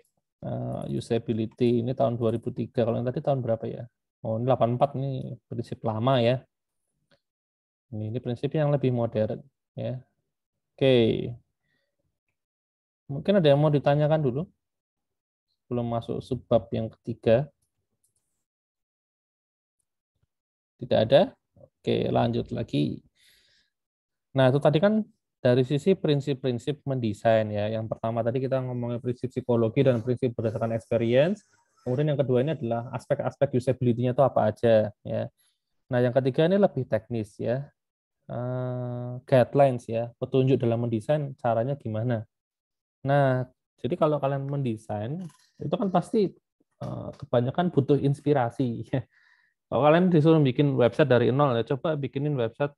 usability. Ini tahun 2003. Kalau yang tadi tahun berapa ya? Oh, ini 84, ini prinsip lama ya. Ini prinsip yang lebih modern ya. Oke. Mungkin ada yang mau ditanyakan dulu sebelum masuk subbab yang ketiga. Tidak ada? Oke, lanjut lagi. Nah, itu tadi kan dari sisi prinsip-prinsip mendesain ya. Yang pertama tadi kita ngomongin prinsip psikologi dan prinsip berdasarkan experience. Kemudian yang kedua ini adalah aspek-aspek usability-nya itu apa aja ya. Nah, yang ketiga ini lebih teknis ya. Guidelines ya, petunjuk dalam mendesain caranya gimana. Nah, Jadi kalau kalian mendesain itu kan pasti kebanyakan butuh inspirasi. Kalau kalian disuruh bikin website dari nol ya, coba bikinin website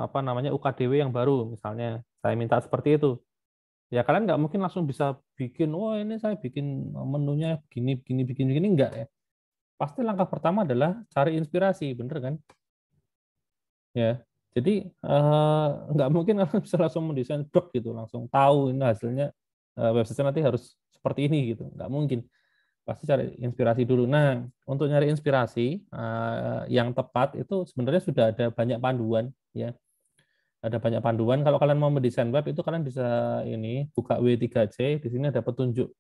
apa namanya UKDW yang baru misalnya. Saya minta seperti itu. Ya kalian nggak mungkin langsung bisa bikin, oh ini saya bikin menunya begini, begini, begini, begini, enggak ya. Pasti langkah pertama adalah cari inspirasi, bener kan? Ya, jadi nggak mungkin kalian bisa langsung mendesain blog gitu, langsung tahu ini hasilnya website nanti harus seperti ini gitu, nggak mungkin. Pasti cari inspirasi dulu. Nah, untuk nyari inspirasi yang tepat itu sebenarnya sudah ada banyak panduan, ya. Ada banyak panduan. Kalau kalian mau mendesain web itu kalian bisa ini buka W3C. Di sini ada petunjuk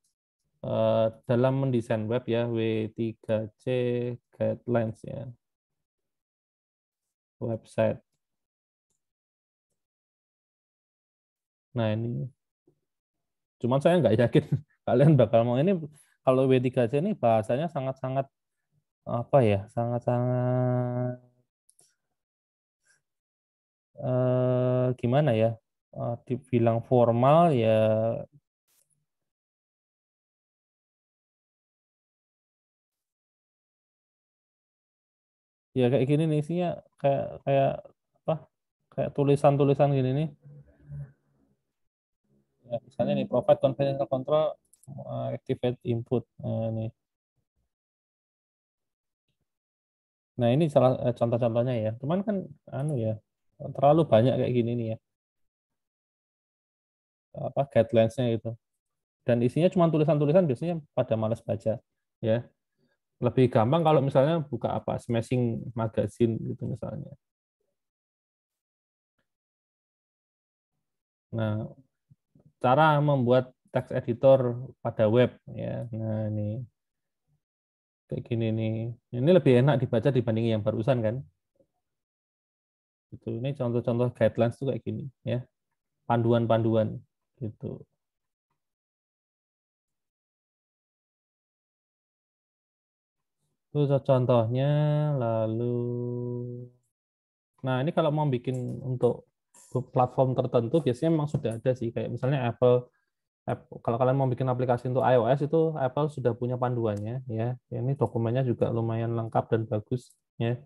dalam mendesain web ya, W3C guidelines ya, website. Nah ini, cuman saya nggak yakin kalian bakal mau ini. Kalau W3C ini bahasanya sangat-sangat apa ya, sangat-sangat gimana ya, dibilang formal ya. Ya kayak gini nih isinya, kayak kayak apa, kayak tulisan-tulisan gini nih ya, misalnya nih provide confidential control, activate input, nih. Nah ini salah contoh-contohnya ya, cuman kan anu ya, terlalu banyak kayak gini nih ya, apa guidelines-nya itu, dan isinya cuma tulisan-tulisan, biasanya pada malas baca ya. Lebih gampang kalau misalnya buka apa, smashing magazine gitu misalnya. Nah, cara membuat text editor pada web ya. Nah, ini kayak gini nih. Ini lebih enak dibaca dibanding yang barusan kan. Gitu. Ini contoh-contoh guidelines tuh kayak gini ya. Panduan-panduan gitu. Itu contohnya, lalu nah ini kalau mau bikin untuk platform tertentu biasanya memang sudah ada sih, kayak misalnya Apple. Kalau kalian mau bikin aplikasi untuk iOS itu Apple sudah punya panduannya ya. Ini dokumennya juga lumayan lengkap dan bagus ya.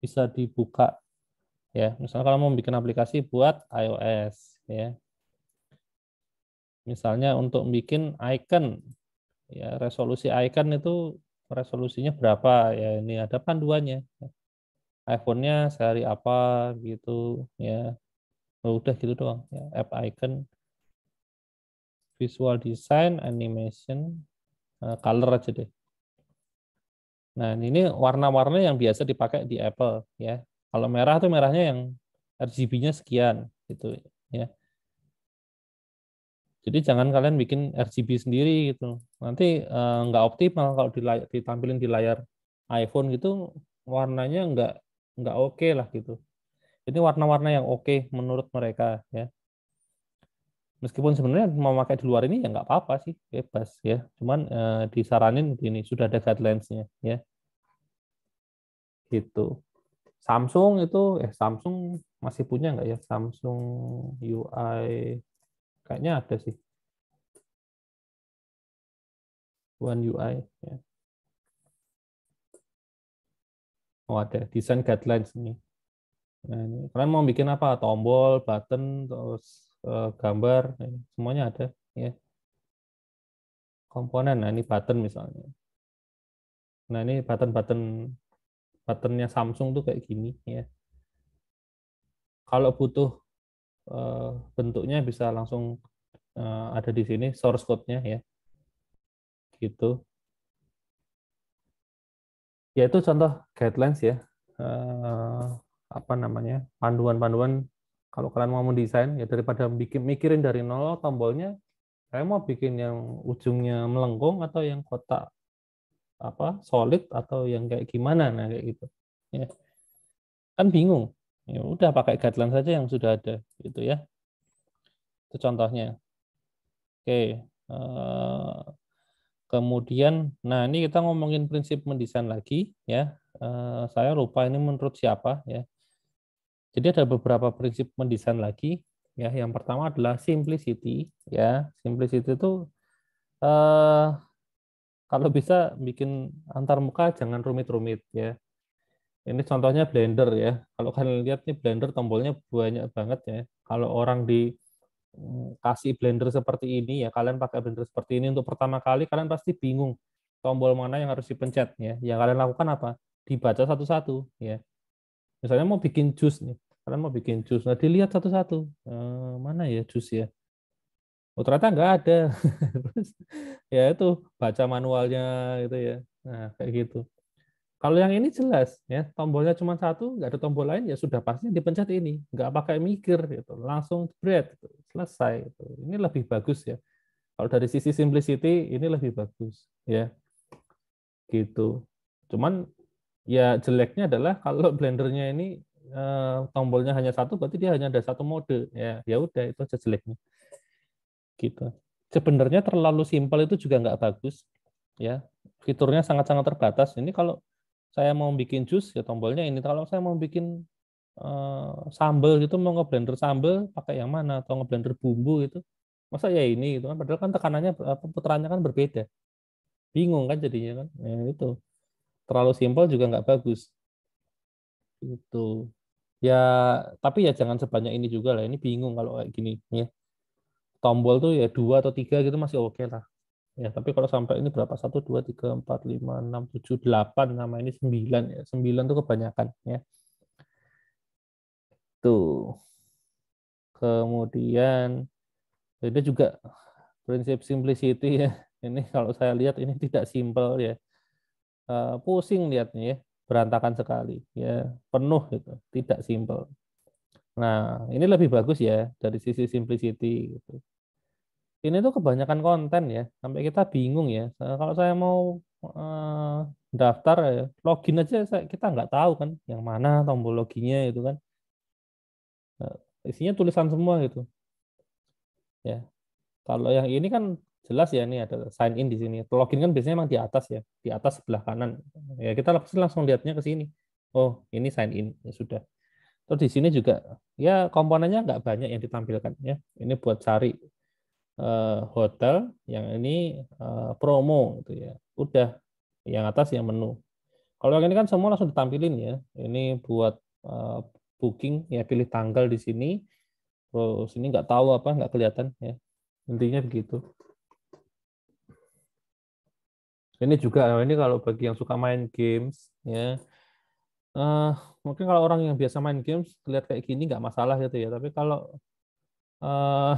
Bisa dibuka ya. Misalnya kalau mau bikin aplikasi buat iOS ya. Misalnya untuk bikin icon ya, resolusi icon itu resolusinya berapa ya, ini ada panduannya. iPhone-nya seri apa gitu ya. Oh, udah gitu doang ya. App icon, visual design, animation, color aja deh. Nah, ini warna-warna yang biasa dipakai di Apple ya. Kalau merah tuh merahnya yang RGB-nya sekian gitu ya. Jadi jangan kalian bikin RGB sendiri gitu. Nanti nggak optimal kalau ditampilin di layar iPhone gitu, warnanya nggak oke lah gitu. Ini warna-warna yang oke menurut mereka ya. Meskipun sebenarnya mau pakai di luar ini ya nggak apa-apa sih, bebas ya. Cuman disaranin gini, sudah ada guidelines-nya ya gitu. Samsung itu Samsung masih punya nggak ya, Samsung UI, kayaknya ada sih, One UI ya. Oh ada design guidelines ini. Nah, ini kalian mau bikin apa? Tombol, button, terus gambar, semuanya ada ya. Komponen. Nah, ini button misalnya. Nah, ini buttonnya Samsung tuh kayak gini ya. Kalau butuh bentuknya bisa langsung ada di sini source code-nya ya. Gitu. Ya itu contoh guidelines ya. Eh, apa namanya? Panduan-panduan kalau kalian mau mendesain ya, daripada bikin mikirin dari nol tombolnya, saya mau bikin yang ujungnya melengkung atau yang kotak apa solid atau yang kayak gimana, nah kayak gitu ya, kan bingung. Ya udah pakai guideline saja yang sudah ada gitu ya, itu contohnya. Oke, kemudian nah ini kita ngomongin prinsip mendesain lagi ya. Saya lupa ini menurut siapa ya, jadi ada beberapa prinsip mendesain lagi. Ya, yang pertama adalah simplicity. Ya, simplicity itu eh, kalau bisa bikin antar muka jangan rumit-rumit ya. Ini contohnya Blender ya. Kalau kalian lihat nih Blender tombolnya banyak banget ya. Kalau orang kasih Blender seperti ini ya, kalian pakai Blender seperti ini untuk pertama kali, kalian pasti bingung tombol mana yang harus dipencet ya. Yang kalian lakukan apa? Dibaca satu-satu ya. Misalnya mau bikin jus nih, kalian mau bikin jus, nah dilihat satu-satu. Mana ya jus ya? Oh, ternyata nggak ada. Terus, ya itu baca manualnya gitu ya. Nah kayak gitu. Kalau yang ini jelas ya, tombolnya cuma satu, nggak ada tombol lain ya sudah pasti dipencet ini, nggak pakai mikir gitu, langsung jebret gitu. Selesai gitu. Ini lebih bagus ya. Kalau dari sisi simplicity ini lebih bagus ya, gitu. Cuman ya jeleknya adalah kalau blendernya ini tombolnya hanya satu, berarti dia hanya ada satu mode ya. Ya udah itu aja jeleknya gitu. Sebenarnya terlalu simpel itu juga nggak bagus ya. Fiturnya sangat-sangat terbatas. Ini kalau saya mau bikin jus ya tombolnya ini. Kalau saya mau bikin sambal gitu, mau ngeblender sambal pakai yang mana atau ngeblender bumbu itu, masa ya ini gitu kan, padahal kan tekanannya putarannya kan berbeda, bingung kan jadinya kan ya, itu terlalu simpel juga nggak bagus itu ya. Tapi ya jangan sebanyak ini juga lah, ini bingung kalau kayak gini ya. Tombol tuh ya dua atau tiga gitu masih oke lah ya, tapi kalau sampai ini berapa, satu dua tiga empat lima enam tujuh delapan, sama ini sembilan ya, sembilan tuh kebanyakan ya tuh. Kemudian itu juga prinsip simplicity ya. Ini kalau saya lihat ini tidak simpel ya. Pusing lihatnya ya, berantakan sekali ya, penuh itu, tidak simpel. Nah, ini lebih bagus ya dari sisi simplicity gitu. Ini tuh kebanyakan konten ya, sampai kita bingung ya. Kalau saya mau eh, daftar ya, login aja kita nggak tahu kan yang mana tombol loginnya itu kan. Isinya tulisan semua gitu ya. Kalau yang ini kan jelas ya, ini ada sign in di sini. Login kan biasanya memang di atas ya, di atas sebelah kanan. Ya kita langsung lihatnya ke sini. Oh, ini sign in ya sudah. Terus di sini juga ya komponennya nggak banyak yang ditampilkan ya. Ini buat cari hotel, yang ini promo gitu ya. Udah, yang atas yang menu. Kalau yang ini kan semua langsung ditampilin ya. Ini buat eh, booking ya, pilih tanggal di sini. Terus ini nggak tahu apa, nggak kelihatan ya. Intinya begitu. Ini juga, ini kalau bagi yang suka main games ya, eh mungkin kalau orang yang biasa main games lihat kayak gini nggak masalah gitu ya. Tapi kalau eh,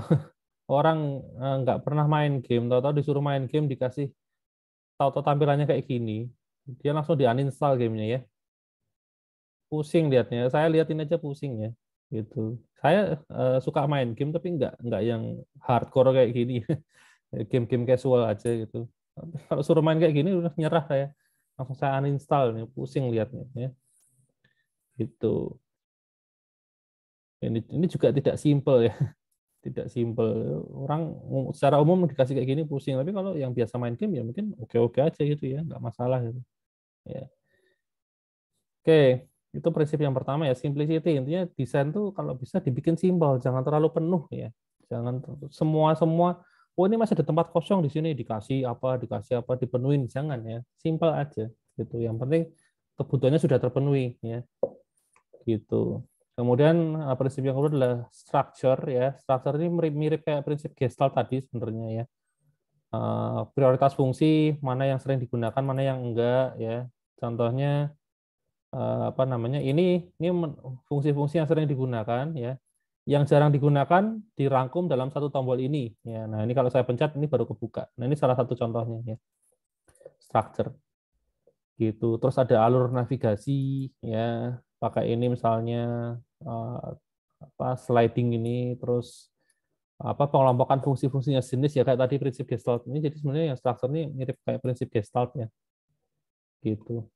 orang nggak pernah main game, tahu-tahu disuruh main game, dikasih tahu-tahu tampilannya kayak gini, dia langsung di-uninstall gamenya ya. Pusing lihatnya. Saya liatin aja pusing ya. Gitu. Saya suka main game tapi nggak yang hardcore kayak gini. Game-game casual aja gitu. Kalau suruh main kayak gini udah nyerah saya. Langsung saya uninstall nih, pusing lihatnya ya. Gitu. Ini juga tidak simpel ya, tidak simpel. Orang secara umum dikasih kayak gini pusing, tapi kalau yang biasa main game ya mungkin oke-oke aja gitu ya, nggak masalah gitu. Ya. Oke, itu prinsip yang pertama ya, simplicity. Intinya desain tuh kalau bisa dibikin simpel, jangan terlalu penuh ya. Jangan semua, oh ini masih ada tempat kosong di sini, dikasih apa, dipenuhin, jangan ya. Simpel aja gitu. Yang penting kebutuhannya sudah terpenuhi ya. Gitu. Kemudian prinsip yang kedua adalah structure ya. Structure ini mirip-mirip kayak prinsip Gestalt tadi sebenarnya ya. Prioritas fungsi, mana yang sering digunakan, mana yang enggak ya. Contohnya apa namanya? Ini fungsi-fungsi yang sering digunakan ya. Yang jarang digunakan dirangkum dalam satu tombol ini ya. Nah, ini kalau saya pencet ini baru kebuka. Nah, ini salah satu contohnya ya. Structure gitu. Terus ada alur navigasi ya, pakai ini misalnya eh, apa sliding ini, terus apa pengelompokan fungsi-fungsinya jenis ya kayak tadi prinsip Gestalt ini. Jadi sebenarnya yang struktur ini mirip kayak prinsip Gestalt ya gitu.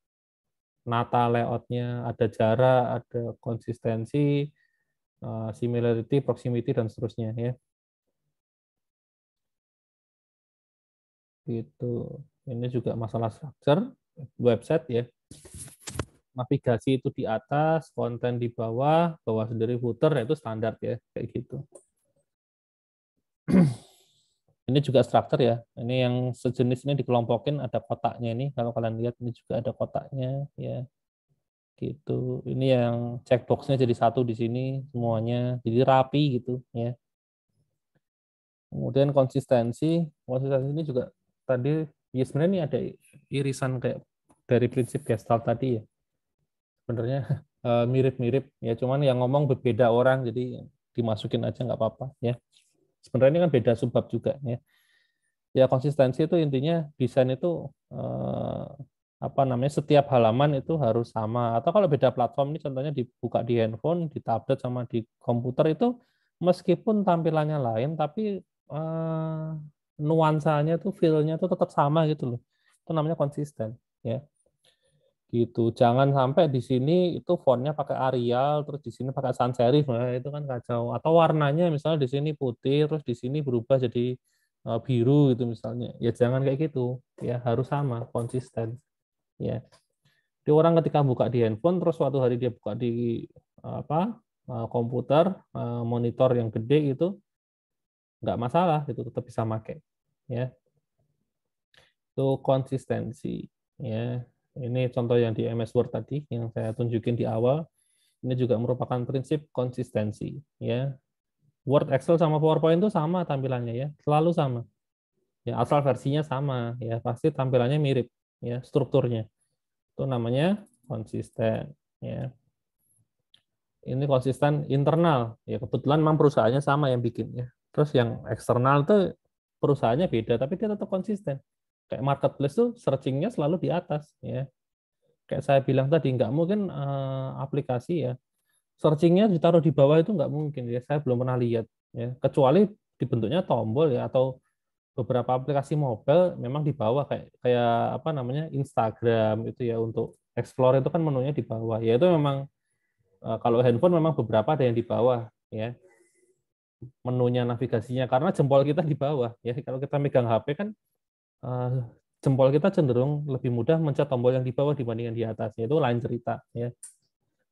Nata layoutnya, ada jarak, ada konsistensi, similarity, proximity, dan seterusnya ya gitu. Ini juga masalah structure website ya. Navigasi itu di atas, konten di bawah, bawah sendiri footer, itu standar ya kayak gitu. Ini juga struktur ya. Ini yang sejenis ini dikelompokin ada kotaknya ini. Kalau kalian lihat ini juga ada kotaknya ya. Gitu. Ini yang checkboxnya jadi satu di sini semuanya. Jadi rapi gitu ya. Kemudian konsistensi ini juga tadi ya sebenarnya ini ada irisan kayak dari prinsip Gestalt tadi ya. Sebenarnya mirip-mirip ya, cuman yang ngomong berbeda orang jadi dimasukin aja nggak apa-apa ya. Sebenarnya ini kan beda subbab juga ya. Ya konsistensi itu intinya desain itu apa namanya setiap halaman itu harus sama, atau kalau beda platform ini contohnya dibuka di handphone, di tablet sama di komputer itu meskipun tampilannya lain tapi nuansanya tuh feel-nya tuh tetap sama gitu loh. Itu namanya konsisten ya. Gitu. Jangan sampai di sini itu fontnya pakai Arial, terus di sini pakai sans serif, nah itu kan kacau. Atau warnanya misalnya di sini putih, terus di sini berubah jadi biru gitu misalnya. Ya jangan kayak gitu. Ya harus sama, konsisten. Ya. Jadi orang ketika buka di handphone, terus suatu hari dia buka di apa komputer, monitor yang gede itu nggak masalah, itu tetap bisa pakai. Ya. Itu konsistensi. Ya. Ini contoh yang di MS Word tadi yang saya tunjukin di awal. Ini juga merupakan prinsip konsistensi. Ya, Word, Excel sama PowerPoint itu sama tampilannya ya, selalu sama. Ya, asal versinya sama ya, pasti tampilannya mirip ya, strukturnya. Itu namanya konsisten. Ya, ini konsisten internal. Ya, kebetulan memang perusahaannya sama yang bikin ya. Terus yang eksternal itu perusahaannya beda, tapi dia tetap konsisten. Kayak marketplace tuh searchingnya selalu di atas ya. Kayak saya bilang tadi, nggak mungkin aplikasi ya searchingnya ditaruh di bawah itu nggak mungkin ya, saya belum pernah lihat ya, kecuali dibentuknya tombol ya, atau beberapa aplikasi mobile memang di bawah kayak kayak apa namanya Instagram itu ya, untuk explore itu kan menunya di bawah ya, itu memang kalau handphone memang beberapa ada yang di bawah ya, menunya navigasinya, karena jempol kita di bawah ya, kalau kita megang HP kan eh, jempol kita cenderung lebih mudah mencet tombol yang di bawah dibandingkan di atasnya, itu lain cerita ya.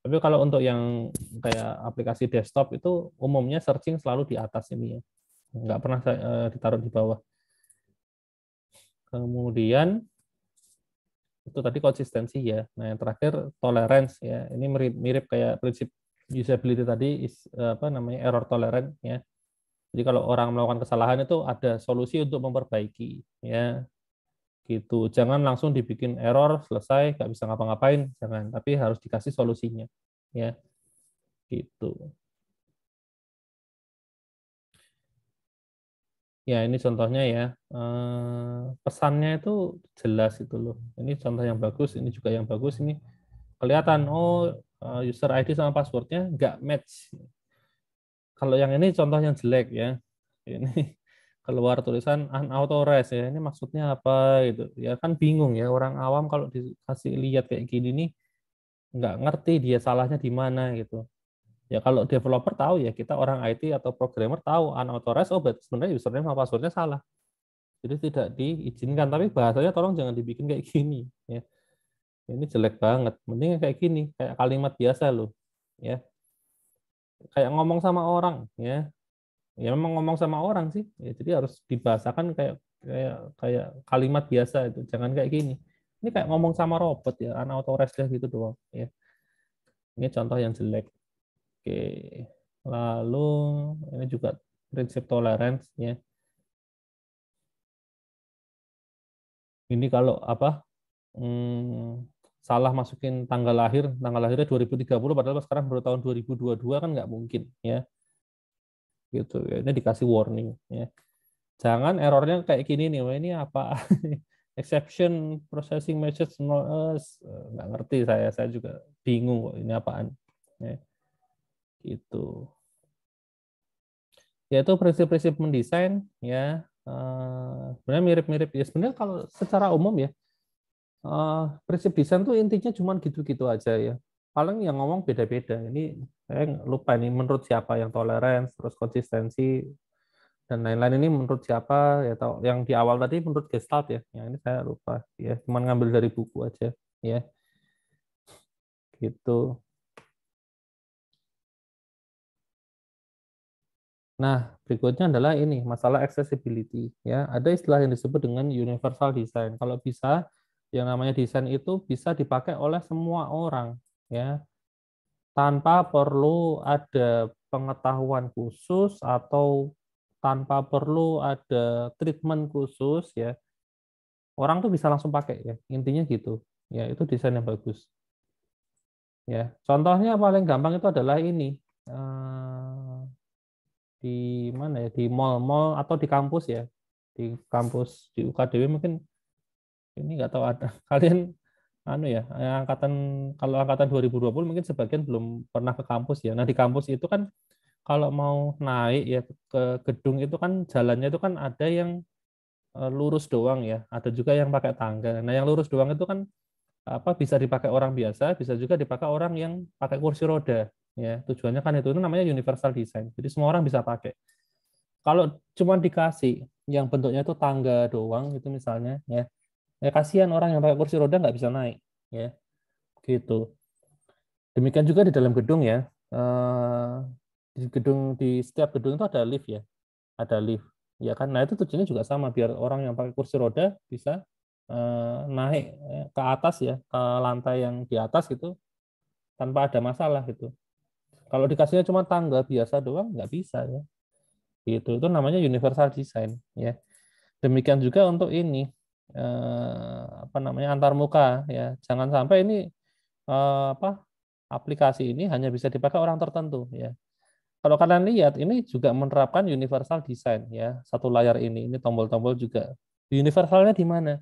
Tapi kalau untuk yang kayak aplikasi desktop itu umumnya searching selalu di atas ini ya. Nggak pernah ditaruh di bawah. Kemudian itu tadi konsistensi ya. Nah, yang terakhir tolerance ya. Ini mirip kayak prinsip usability tadi, apa namanya, error tolerance ya. Jadi kalau orang melakukan kesalahan itu ada solusi untuk memperbaiki ya. Gitu. Jangan langsung dibikin error selesai nggak bisa ngapa-ngapain, jangan. Tapi harus dikasih solusinya ya. Gitu. Ya, ini contohnya ya. Pesannya itu jelas itu loh. Ini contoh yang bagus, ini juga yang bagus. Ini kelihatan, oh user ID sama passwordnya nggak match. Kalau yang ini contoh yang jelek ya. Ini keluar tulisan unauthorized ya. Ini maksudnya apa gitu. Ya kan bingung ya, orang awam kalau dikasih lihat kayak gini nih nggak ngerti dia salahnya di mana gitu. Ya kalau developer tahu ya, kita orang IT atau programmer tahu unauthorized, oh berarti sebenarnya username sama passwordnya salah. Jadi tidak diizinkan, tapi bahasanya tolong jangan dibikin kayak gini ya. Ini jelek banget. Mending kayak gini, kayak kalimat biasa loh. Ya, kayak ngomong sama orang ya. Ya memang ngomong sama orang sih. Ya, jadi harus dibahasakan kayak kayak kayak kalimat biasa itu. Jangan kayak gini. Ini kayak ngomong sama robot ya, unauthorized gitu doang ya. Ini contoh yang jelek. Oke. Lalu ini juga prinsip tolerance ya. Ini kalau apa? Salah masukin tanggal lahirnya 2030 padahal sekarang baru tahun 2022 kan nggak mungkin ya. Gitu ya. Ini dikasih warning ya. Jangan errornya kayak gini nih, wah ini apa? Exception processing message nggak ngerti saya juga bingung kok ini apaan. Ya, gitu. Yaitu prinsip-prinsip mendesain ya, sebenarnya mirip-mirip ya, sebenarnya kalau secara umum ya, prinsip desain tuh intinya cuma gitu-gitu aja ya. Paling yang ngomong beda-beda. Ini saya lupa nih menurut siapa, yang tolerance, terus konsistensi dan lain-lain ini menurut siapa ya, tahu yang di awal tadi menurut Gestalt ya. Yang ini saya lupa ya, cuma ngambil dari buku aja ya. Gitu. Nah, berikutnya adalah ini masalah accessibility ya. Ada istilah yang disebut dengan universal design. Kalau bisa yang namanya desain itu bisa dipakai oleh semua orang ya, tanpa perlu ada pengetahuan khusus atau tanpa perlu ada treatment khusus ya. Orang tuh bisa langsung pakai ya. Intinya gitu. Ya, itu desain yang bagus. Ya, contohnya paling gampang itu adalah ini. eh, di mana ya, di mall-mall atau di kampus ya, di kampus di UKDW mungkin ini nggak tahu ada kalian anu ya, angkatan kalau angkatan 2020 mungkin sebagian belum pernah ke kampus ya. Nah di kampus itu kan kalau mau naik ya ke gedung itu kan jalannya itu kan ada yang lurus doang ya, ada juga yang pakai tangga. Nah yang lurus doang itu kan apa bisa dipakai orang biasa, bisa juga dipakai orang yang pakai kursi roda ya. Tujuannya kan itu namanya universal design. Jadi semua orang bisa pakai. Kalau cuma dikasih yang bentuknya itu tangga doang itu misalnya ya, ya kasihan orang yang pakai kursi roda nggak bisa naik ya gitu. Demikian juga di dalam gedung ya. Di gedung di setiap gedung itu ada lift ya, ada lift ya kan. Nah itu tujuannya juga sama biar orang yang pakai kursi roda bisa naik ke atas ya, ke lantai yang di atas gitu tanpa ada masalah gitu. Kalau dikasihnya cuma tangga biasa doang nggak bisa ya. Itu namanya universal design ya. Demikian juga untuk ini apa namanya antarmuka ya. Jangan sampai ini apa aplikasi ini hanya bisa dipakai orang tertentu ya. Kalau kalian lihat ini juga menerapkan universal design ya. Satu layar ini tombol-tombol juga. Universalnya di mana?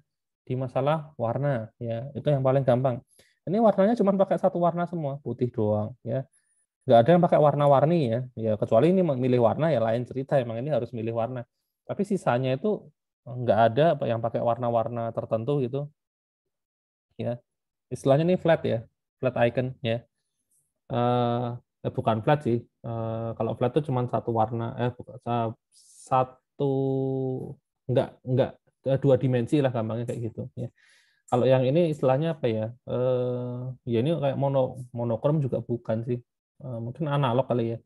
Di masalah warna ya. Itu yang paling gampang. Ini warnanya cuma pakai satu warna semua, putih doang ya. Nggak ada yang pakai warna-warni ya. Ya kecuali ini milih warna ya lain cerita. Emang ini harus milih warna. Tapi sisanya itu nggak ada yang pakai warna-warna tertentu gitu ya. Istilahnya ini flat ya, flat icon ya. Bukan flat sih. Kalau flat itu cuma satu warna, satu nggak dua dimensi lah gampangnya kayak gitu ya. Kalau yang ini istilahnya apa ya? Ya ini kayak monokrom juga bukan sih. Mungkin analog kali ya.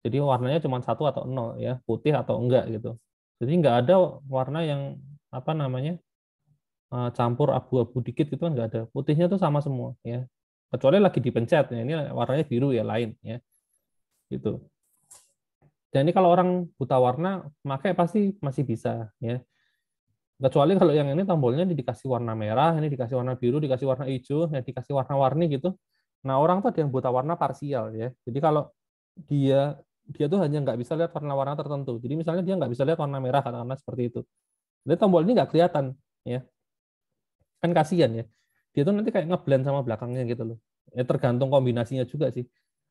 Jadi warnanya cuma satu atau nol ya, putih atau enggak gitu. Jadi nggak ada warna yang apa namanya campur abu-abu dikit gitu kan nggak ada. Putihnya tuh sama semua ya. Kecuali lagi dipencet ya ini warnanya biru ya lain ya gitu. Dan ini kalau orang buta warna pakai pasti masih bisa ya. Kecuali kalau yang ini tombolnya dikasih warna merah, ini dikasih warna biru, dikasih warna hijau, ya dikasih warna-warni gitu. Nah orang tuh ada yang buta warna parsial ya. Jadi kalau dia dia tuh hanya nggak bisa lihat warna-warna tertentu. Jadi misalnya dia nggak bisa lihat warna merah katakanlah seperti itu. Jadi tombol ini nggak kelihatan ya. Kan kasihan ya. Dia tuh nanti kayak ngeblend sama belakangnya gitu loh. Ya tergantung kombinasinya juga sih.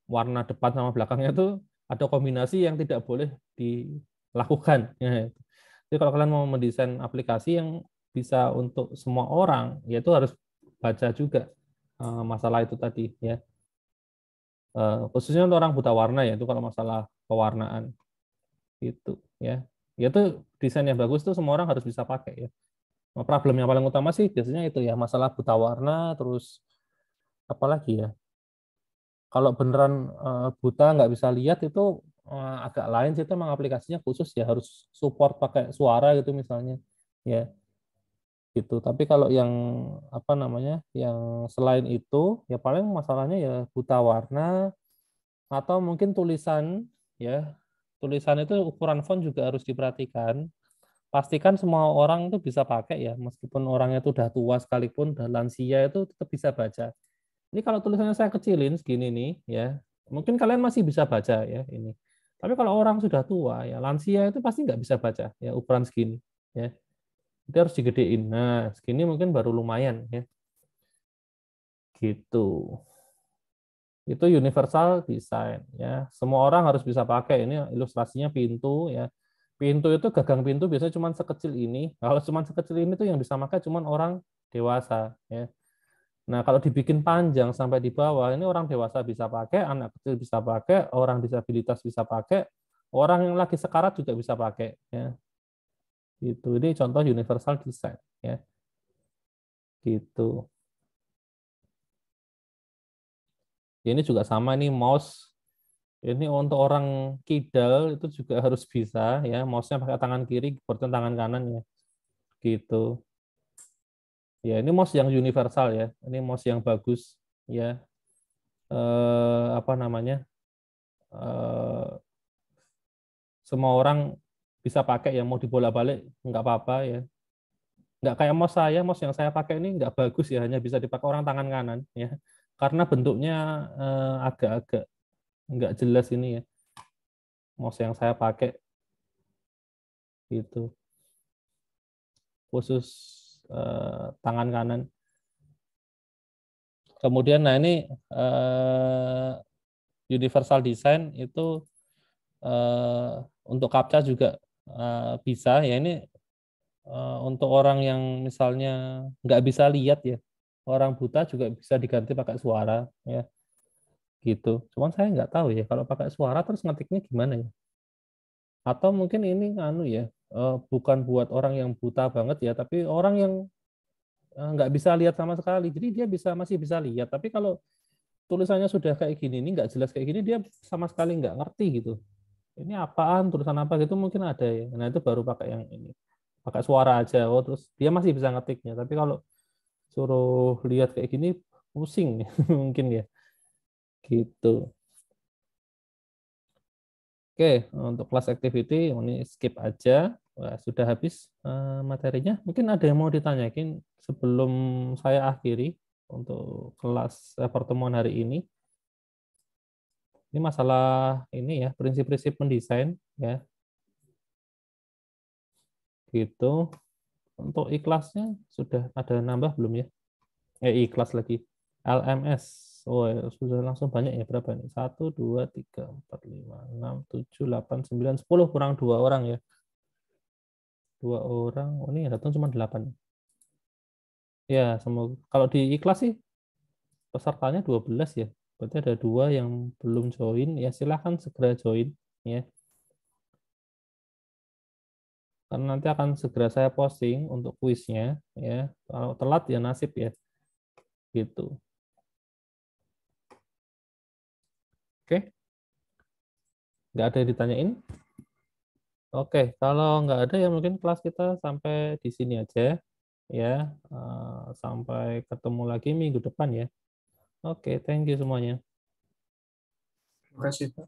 Warna depan sama belakangnya tuh ada kombinasi yang tidak boleh dilakukan. Ya. Jadi kalau kalian mau mendesain aplikasi yang bisa untuk semua orang, ya itu harus baca juga masalah itu tadi ya. Khususnya untuk orang buta warna ya itu kalau masalah pewarnaan itu ya. Ya itu desain yang bagus tuh semua orang harus bisa pakai ya. Problem yang paling utama sih biasanya itu ya masalah buta warna terus apa lagi ya kalau beneran buta nggak bisa lihat itu agak lain sih itu memang aplikasinya khusus ya harus support pakai suara gitu misalnya ya gitu tapi kalau yang apa namanya yang selain itu ya paling masalahnya ya buta warna atau mungkin tulisan ya tulisan itu ukuran font juga harus diperhatikan pastikan semua orang itu bisa pakai ya meskipun orangnya itu udah tua sekalipun udah lansia itu tetap bisa baca. Ini kalau tulisannya saya kecilin segini nih ya mungkin kalian masih bisa baca ya ini tapi kalau orang sudah tua ya lansia itu pasti nggak bisa baca ya ukuran segini ya itu harus digedein nah segini mungkin baru lumayan ya gitu itu universal design ya semua orang harus bisa pakai ini ilustrasinya pintu ya pintu itu gagang pintu biasanya cuma sekecil ini kalau cuma sekecil ini tuh yang bisa pakai cuma orang dewasa ya nah kalau dibikin panjang sampai di bawah ini orang dewasa bisa pakai anak kecil bisa pakai orang disabilitas bisa pakai orang yang lagi sekarat juga bisa pakai ya itu ini contoh universal design ya gitu ini juga sama nih mouse Ini untuk orang kidal itu juga harus bisa ya, mouse-nya pakai tangan kiri, keyboard-nya tangan kanan ya. Gitu. Ya, ini mouse yang universal ya. Ini mouse yang bagus ya. Apa namanya? Eh, Semua orang bisa pakai ya, mau dibolak-balik nggak apa-apa ya. Nggak kayak mouse yang saya pakai ini nggak bagus ya, hanya bisa dipakai orang tangan kanan ya. Karena bentuknya agak-agak nggak jelas ini ya, mouse yang saya pakai gitu, khusus tangan kanan. Kemudian nah ini universal design itu untuk CAPTCHA juga bisa ya. Ini untuk orang yang misalnya nggak bisa lihat ya, orang buta juga bisa diganti pakai suara ya gitu. Cuman saya nggak tahu ya kalau pakai suara terus ngetiknya gimana ya. Atau mungkin ini anu ya, bukan buat orang yang buta banget ya, tapi orang yang nggak bisa lihat sama sekali. Jadi dia masih bisa lihat. Tapi kalau tulisannya sudah kayak gini, ini nggak jelas kayak gini, dia sama sekali nggak ngerti gitu. Ini apaan, tulisan apa gitu mungkin ada ya. Nah itu baru pakai yang ini, pakai suara aja. Oh terus dia masih bisa ngetiknya. Tapi kalau suruh lihat kayak gini pusing mungkin ya gitu. Oke, untuk kelas activity ini skip aja. Wah, sudah habis materinya. Mungkin ada yang mau ditanyakin sebelum saya akhiri untuk kelas pertemuan hari ini. Ini masalah ini ya, prinsip-prinsip mendesain ya. Gitu. Untuk ikhlasnya sudah ada nambah belum ya? Ikhlas lagi. LMS. Oh, ya, sudah langsung banyak ya. Berapa nih? 1, 2, 3, 4, 5, 6, 7, 8, 9, 10. Kurang 2 orang ya. 2 orang. Oh, ini yang datang cuma 8. Ya, semoga. Kalau di ikhlas sih pesertanya 12 ya. Berarti ada 2 yang belum join. Ya, silahkan segera join. Ya. Karena nanti akan segera saya posting untuk kuisnya. Ya. Kalau telat ya nasib ya. Gitu. Oke. Nggak ada yang ditanyain? Oke, kalau nggak ada ya mungkin kelas kita sampai di sini aja ya. Sampai ketemu lagi minggu depan ya. Oke, thank you semuanya. Terima kasih, Pak.